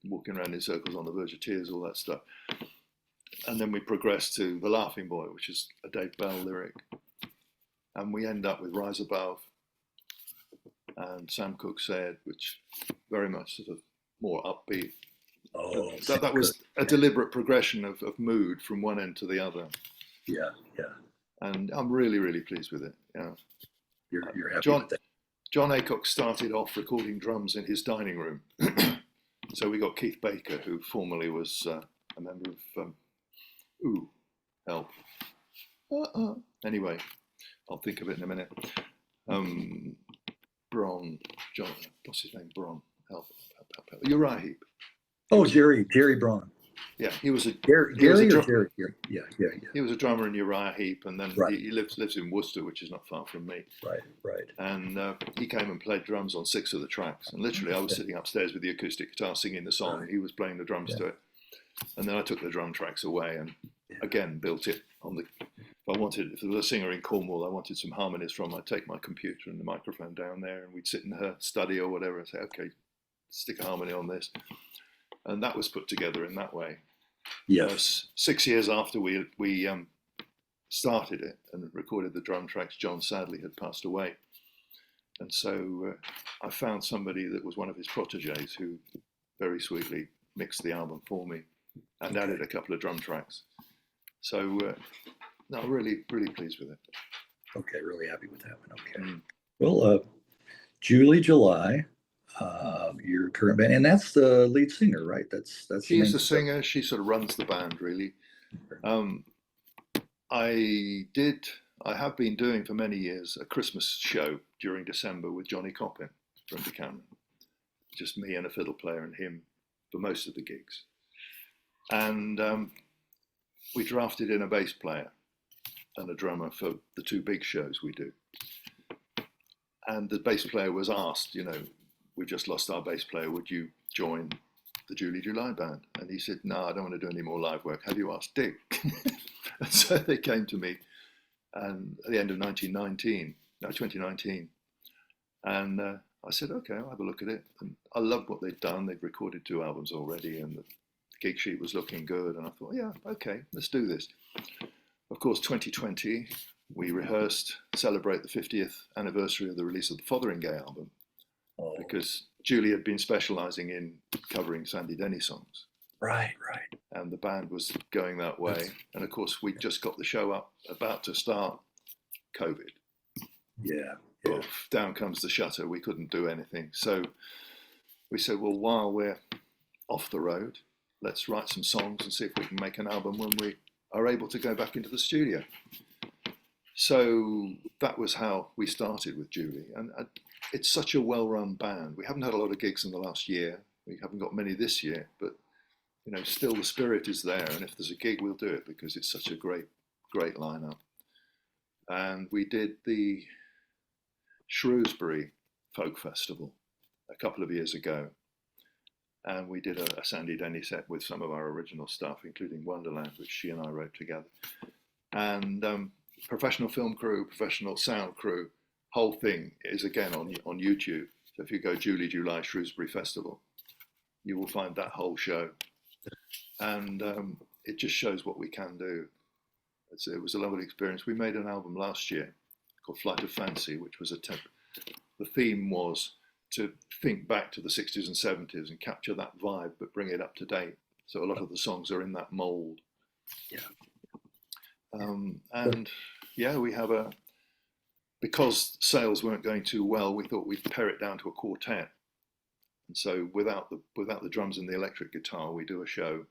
Walking around in circles on the verge of tears, all that stuff. And then we progress to The Laughing Boy, which is a Dave Bell lyric. And we end up with Rise Above and Sam Cooke Said, which very much sort of more upbeat. That was a deliberate progression of mood from one end to the other. Yeah. And I'm really, really pleased with it. Yeah. You're happy with that? John Aycock started off recording drums in his dining room. So we got Keith Baker, who formerly was a member of help. Anyway, I'll think of it in a minute. John, what's his name? Help. Uriah Heep. Oh, Jerry Braun. Yeah, he was a Jerry. Yeah. He was a drummer in Uriah Heep, and then he lives in Worcester, which is not far from me. Right. And he came and played drums on 6 of the tracks. And literally, I was sitting upstairs with the acoustic guitar singing the song, and he was playing the drums to it. And then I took the drum tracks away and again built it on the. If there was a singer in Cornwall, I wanted some harmonies from. I'd take my computer and the microphone down there, and we'd sit in her study or whatever and say, okay, stick a harmony on this. And that was put together in that way. Yes. 6 years after we started it and recorded the drum tracks, John sadly had passed away. And so I found somebody that was one of his proteges who very sweetly mixed the album for me and added a couple of drum tracks. So, no, really, really pleased with it. Okay, really happy with that one. Okay. Well, July. Your current band, and that's the lead singer, right? That's she's the singer. She sort of runs the band, really. I have been doing for many years a Christmas show during December with Johnny Coppin from Decameron. Just me and a fiddle player and him for most of the gigs. And we drafted in a bass player and a drummer for the 2 big shows we do. And the bass player was asked, we just lost our bass player, would you join the July Band? And he said, no, I don't want to do any more live work. Have you asked Dick? And so they came to me and at the end of 2019. And I said, okay, I'll have a look at it. And I loved what they'd done. They'd recorded 2 albums already and the gig sheet was looking good. And I thought, yeah, okay, let's do this. Of course, 2020, we rehearsed, celebrate the 50th anniversary of the release of the Fotheringay album. Oh, because Julie had been specialising in covering Sandy Denny songs. right. And the band was going that way. And of course, we just got the show up, about to start, COVID. Yeah. Oof, down comes the shutter. We couldn't do anything. So we said, well, while we're off the road, let's write some songs and see if we can make an album when we are able to go back into the studio. So that was how we started with Julie. And it's such a well-run band. We haven't had a lot of gigs in the last year. We haven't got many this year, but still the spirit is there. And if there's a gig, we'll do it because it's such a great lineup. And we did the Shrewsbury Folk Festival a couple of years ago. And we did a Sandy Denny set with some of our original stuff, including Wonderland, which she and I wrote together. And professional film crew, professional sound crew, whole thing is again on YouTube. So if you go July Shrewsbury Festival, you will find that whole show. And it just shows what we can do. It was a lovely experience. We made an album last year called Flight of Fancy, which was the theme was to think back to the 60s and 70s and capture that vibe, but bring it up to date. So a lot of the songs are in that mold. Yeah. And yeah, we have because sales weren't going too well, we thought we'd pare it down to a quartet. And so without the drums and the electric guitar, we do a show,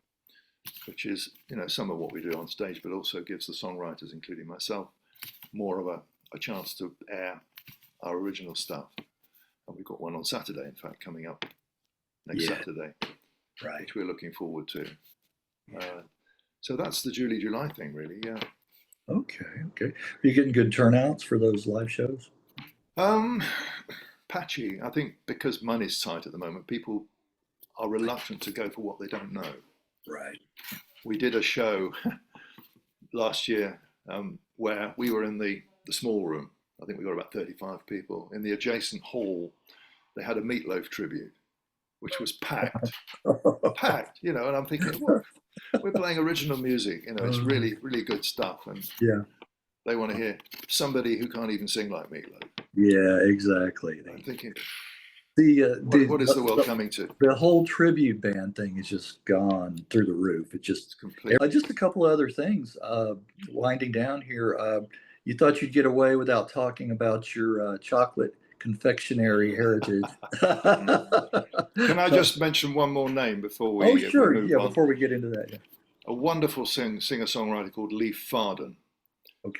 which is, some of what we do on stage, but also gives the songwriters, including myself, more of a chance to air our original stuff. And we've got one on Saturday, in fact, coming up next Saturday, right, which we're looking forward to. So that's the July thing, really, yeah. Okay. Are you getting good turnouts for those live shows? Patchy. I think because money's tight at the moment, people are reluctant to go for what they don't know. Right. We did a show last year where we were in the small room. I think we got about 35 people. In the adjacent hall, they had a Meatloaf tribute, which was packed, and I'm thinking, well, we're playing original music, it's really, really good stuff. And they want to hear somebody who can't even sing like Meatloaf. Yeah, exactly. I'm thinking, what is the world coming to? The whole tribute band thing is just gone through the roof. It's just completely. Just a couple of other things. Winding down here, you thought you'd get away without talking about your chocolate confectionery heritage. Can I just mention one more name before we? Oh, sure. Move on? Before we get into that. Yeah. A wonderful singer-songwriter called Leif Farden,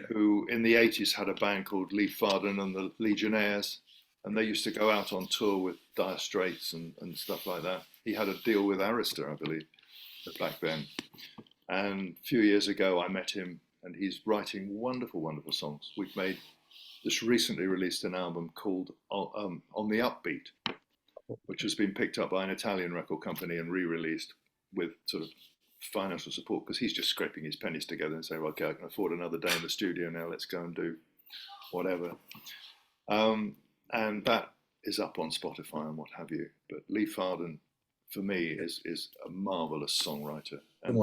who in the 80s had a band called Leif Farden and the Legionnaires, and they used to go out on tour with Dire Straits and stuff like that. He had a deal with Arista, I believe, back then. And a few years ago, I met him, and he's writing wonderful, wonderful songs. We've just recently released an album called On the Upbeat, which has been picked up by an Italian record company and re-released with sort of financial support, because he's just scraping his pennies together and saying, well, okay, I can afford another day in the studio now, let's go and do whatever. And that is up on Spotify and what have you. But Leif Farden, for me, is a marvelous songwriter and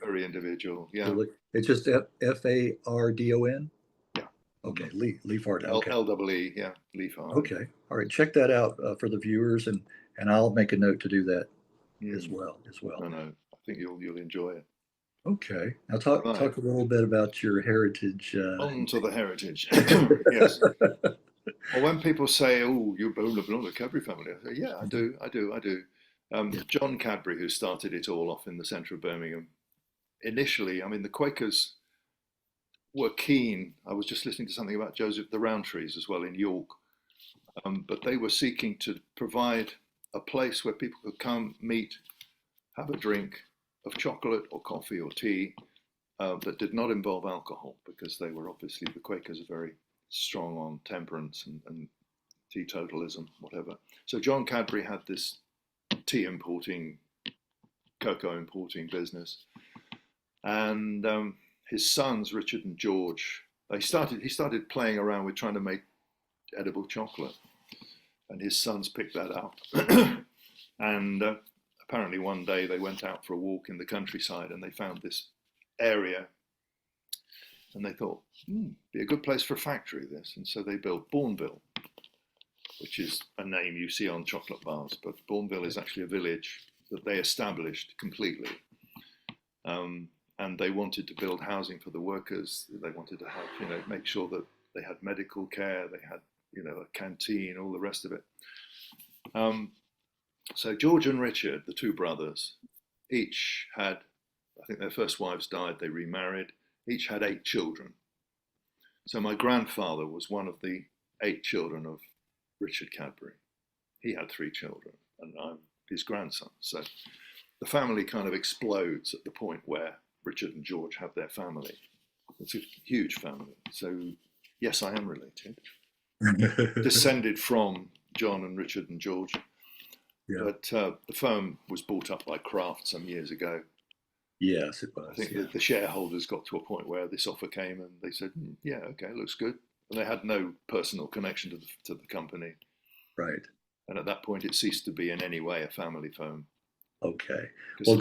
very individual. Yeah, it's just Fardon. Yeah. Okay, Leif Farden. Okay. LEE. Yeah, Leif Farden. Okay. All right. Check that out for the viewers, and I'll make a note to do that as well. No, I think you'll enjoy it. Okay. Now talk a little bit about your heritage. On to the heritage. Yes. Well, when people say, "Oh, you belong to the Cadbury family," I say, "Yeah, I do." John Cadbury, who started it all off in the centre of Birmingham, initially, the Quakers were keen. I was just listening to something about Joseph the Rowntrees as well in York, but they were seeking to provide a place where people could come, meet, have a drink of chocolate or coffee or tea that did not involve alcohol, because they were obviously, the Quakers are very strong on temperance and teetotalism, whatever. So John Cadbury had this tea importing, cocoa importing business, and his sons Richard and George, he started playing around with trying to make edible chocolate, and his sons picked that up. And apparently one day they went out for a walk in the countryside and they found this area, and they thought, be a good place for a factory, this. And so they built Bourneville. which is a name you see on chocolate bars, but Bourneville is actually a village that they established completely. And they wanted to build housing for the workers. They wanted to have, make sure that they had medical care, they had, a canteen, all the rest of it. So George and Richard, the two brothers, each had, I think their first wives died, they remarried, each had 8 children. So my grandfather was one of the 8 children of Richard Cadbury. He had 3 children, and I'm his grandson. So the family kind of explodes at the point where Richard and George have their family. It's a huge family. So yes, I am related. Descended from John and Richard and George. Yeah. But the firm was bought up by Kraft some years ago. Yes, it was. I think the shareholders got to a point where this offer came and they said, yeah, okay, looks good. And they had no personal connection to the company. Right. And at that point, it ceased to be in any way a family firm. Okay. Well,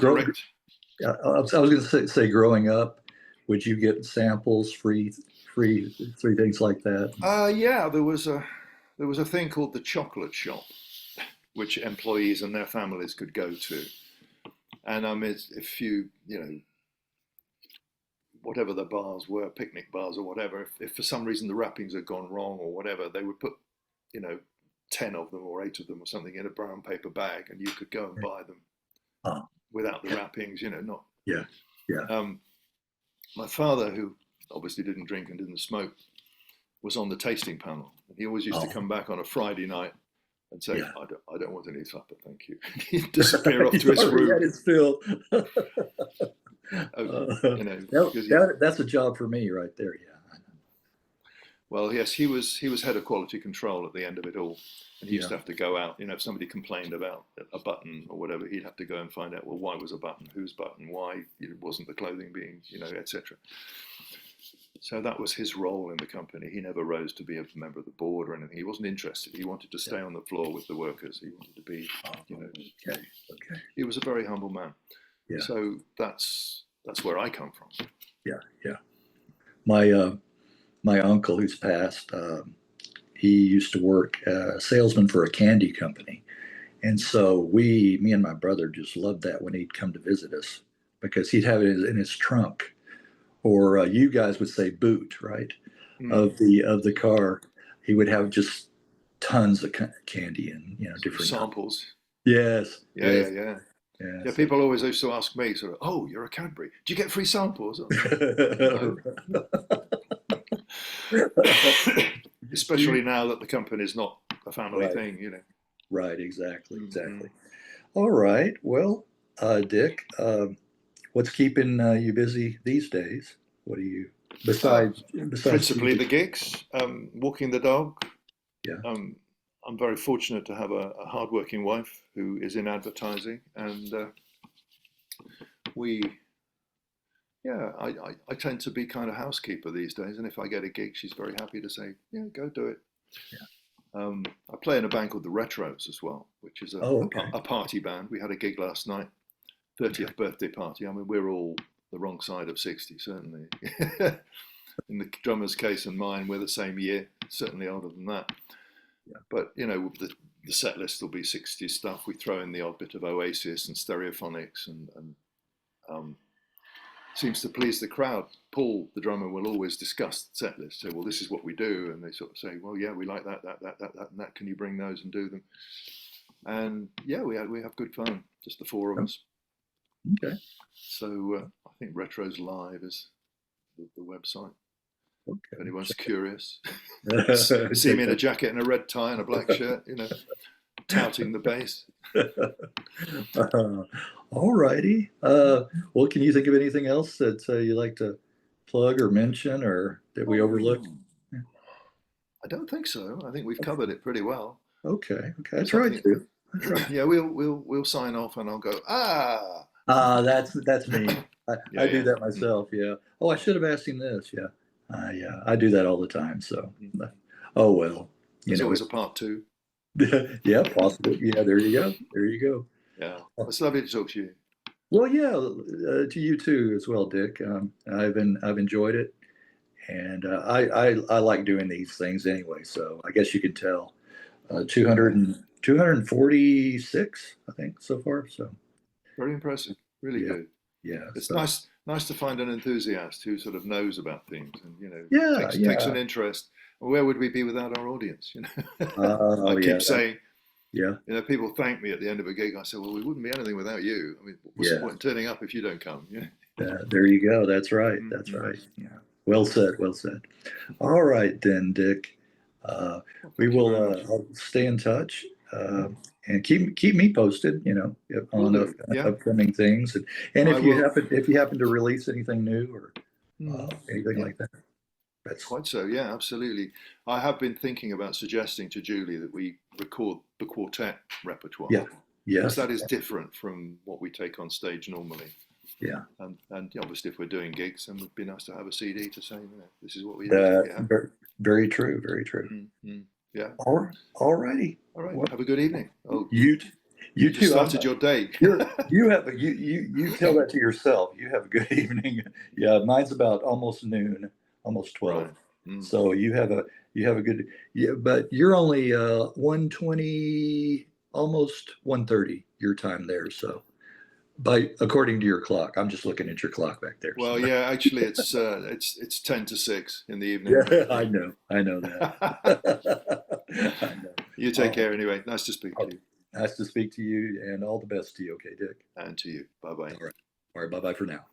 I was going to say, growing up, would you get samples, free things like that? Yeah, there was a thing called the chocolate shop, which employees and their families could go to. And if you, whatever the bars were, picnic bars or whatever, if for some reason the wrappings had gone wrong or whatever, they would put, 10 of them or 8 of them or something in a brown paper bag, and you could go and buy them without the wrappings, not. Yeah, yeah. My father, who obviously didn't drink and didn't smoke, was on the tasting panel. And he always used to come back on a Friday night and say, I don't want any supper, thank you. He'd disappear off to his room. It's filled. That's a job for me right there, yeah. Well, yes, he was head of quality control at the end of it all. And he used to have to go out, if somebody complained about a button or whatever, he'd have to go and find out, well, why was a button, whose button, why wasn't the clothing being, etc. So that was his role in the company. He never rose to be a member of the board or anything. He wasn't interested. He wanted to stay on the floor with the workers. He wanted to be, Okay. He was a very humble man. Yeah. So that's where I come from. Yeah. My uncle, who's passed, he used to work salesman for a candy company. And so me and my brother just loved that when he'd come to visit us, because he'd have it in his trunk, or you guys would say boot, right? Of the car. He would have just tons of candy and different samples. Yes. Yeah. People always used to ask me, sort of, oh, you're a Cadbury. Do you get free samples? Especially now that the company is not a family thing, Right, exactly. All right. Well, Dick, what's keeping you busy these days? What do you, besides principally the gigs, walking the dog. Yeah. I'm very fortunate to have a hardworking wife who is in advertising, and I tend to be kind of housekeeper these days, and if I get a gig, she's very happy to say, yeah, go do it. Yeah. I play in a band called the Retros as well, which is a party band. We had a gig last night, 30th birthday party. I mean, we're all the wrong side of 60, certainly. In the drummer's case and mine, we're the same year, certainly older than that. Yeah. But, the set list will be 60s stuff. We throw in the odd bit of Oasis and Stereophonics and seems to please the crowd. Paul, the drummer, will always discuss the set list. Say, well, this is what we do. And they sort of say, well, yeah, we like that, and that. Can you bring those and do them? And yeah, we have good fun, just the 4 of us. Okay. So I think Retros Live is the website. Okay. If anyone's curious. See me in a jacket and a red tie and a black shirt, touting the bass. All righty. Well, can you think of anything else that you like to plug or mention, or that we overlooked? I don't think so. I think we've covered it pretty well. Okay. That's right, too. That's right. Yeah, we'll sign off and I'll go, that's me. I do that myself. Yeah. Oh, I should have asked him this. Yeah. I do that all the time. So, oh well. There's always a part 2. Yeah, possibly. Yeah, there you go. Yeah, it's lovely to talk to you. Well, yeah, to you too as well, Dick. I've enjoyed it, and I like doing these things anyway. So I guess you can tell. 200 246, I think, so far. So Very impressive. Really yeah, good. yeah. It's So nice to find an enthusiast who sort of knows about things and yeah, takes an yeah. interest. Where would we be without our audience? I Oh yeah, keep saying, yeah, people thank me at the end of a gig. I say, well, we wouldn't be anything without you. I mean, what's the yeah. point in turning up if you don't come? There you go. That's right. That's Mm-hmm. right. Yeah. Well said. Well said. All right then, Dick. Uh, Well, we thank you will very much. I'll stay in touch and keep me posted. Will On do. Yeah, upcoming things, and I will. if you happen to release anything new or Mm, anything yeah. like that, that's Quite so, yeah, absolutely. I have been thinking about suggesting to Julie that we record the quartet repertoire yeah, because yes, that is different from what we take on stage normally. yeah. And obviously, if we're doing gigs, then it would be nice to have a CD to say, this is what we did. That Yeah. very true. Very true. Yeah. All righty. All right. Well, Have a good evening. Oh, you you you just too. started your day. You have you tell that to yourself. You have a good evening. Yeah, mine's about almost noon, almost 12. Right. Mm. So you have a good, yeah, but you're only 1:20, almost 1:30 your time there. So according to your clock, I'm just looking at your clock back there. Well, So. yeah, actually, it's 10 to 6 in the evening. Yeah, I know that. I know. You take care anyway. Nice to speak to you. Nice to speak to you, and all the best to you. Okay, Dick. And to you. Bye bye. All right. All right. Bye bye for now.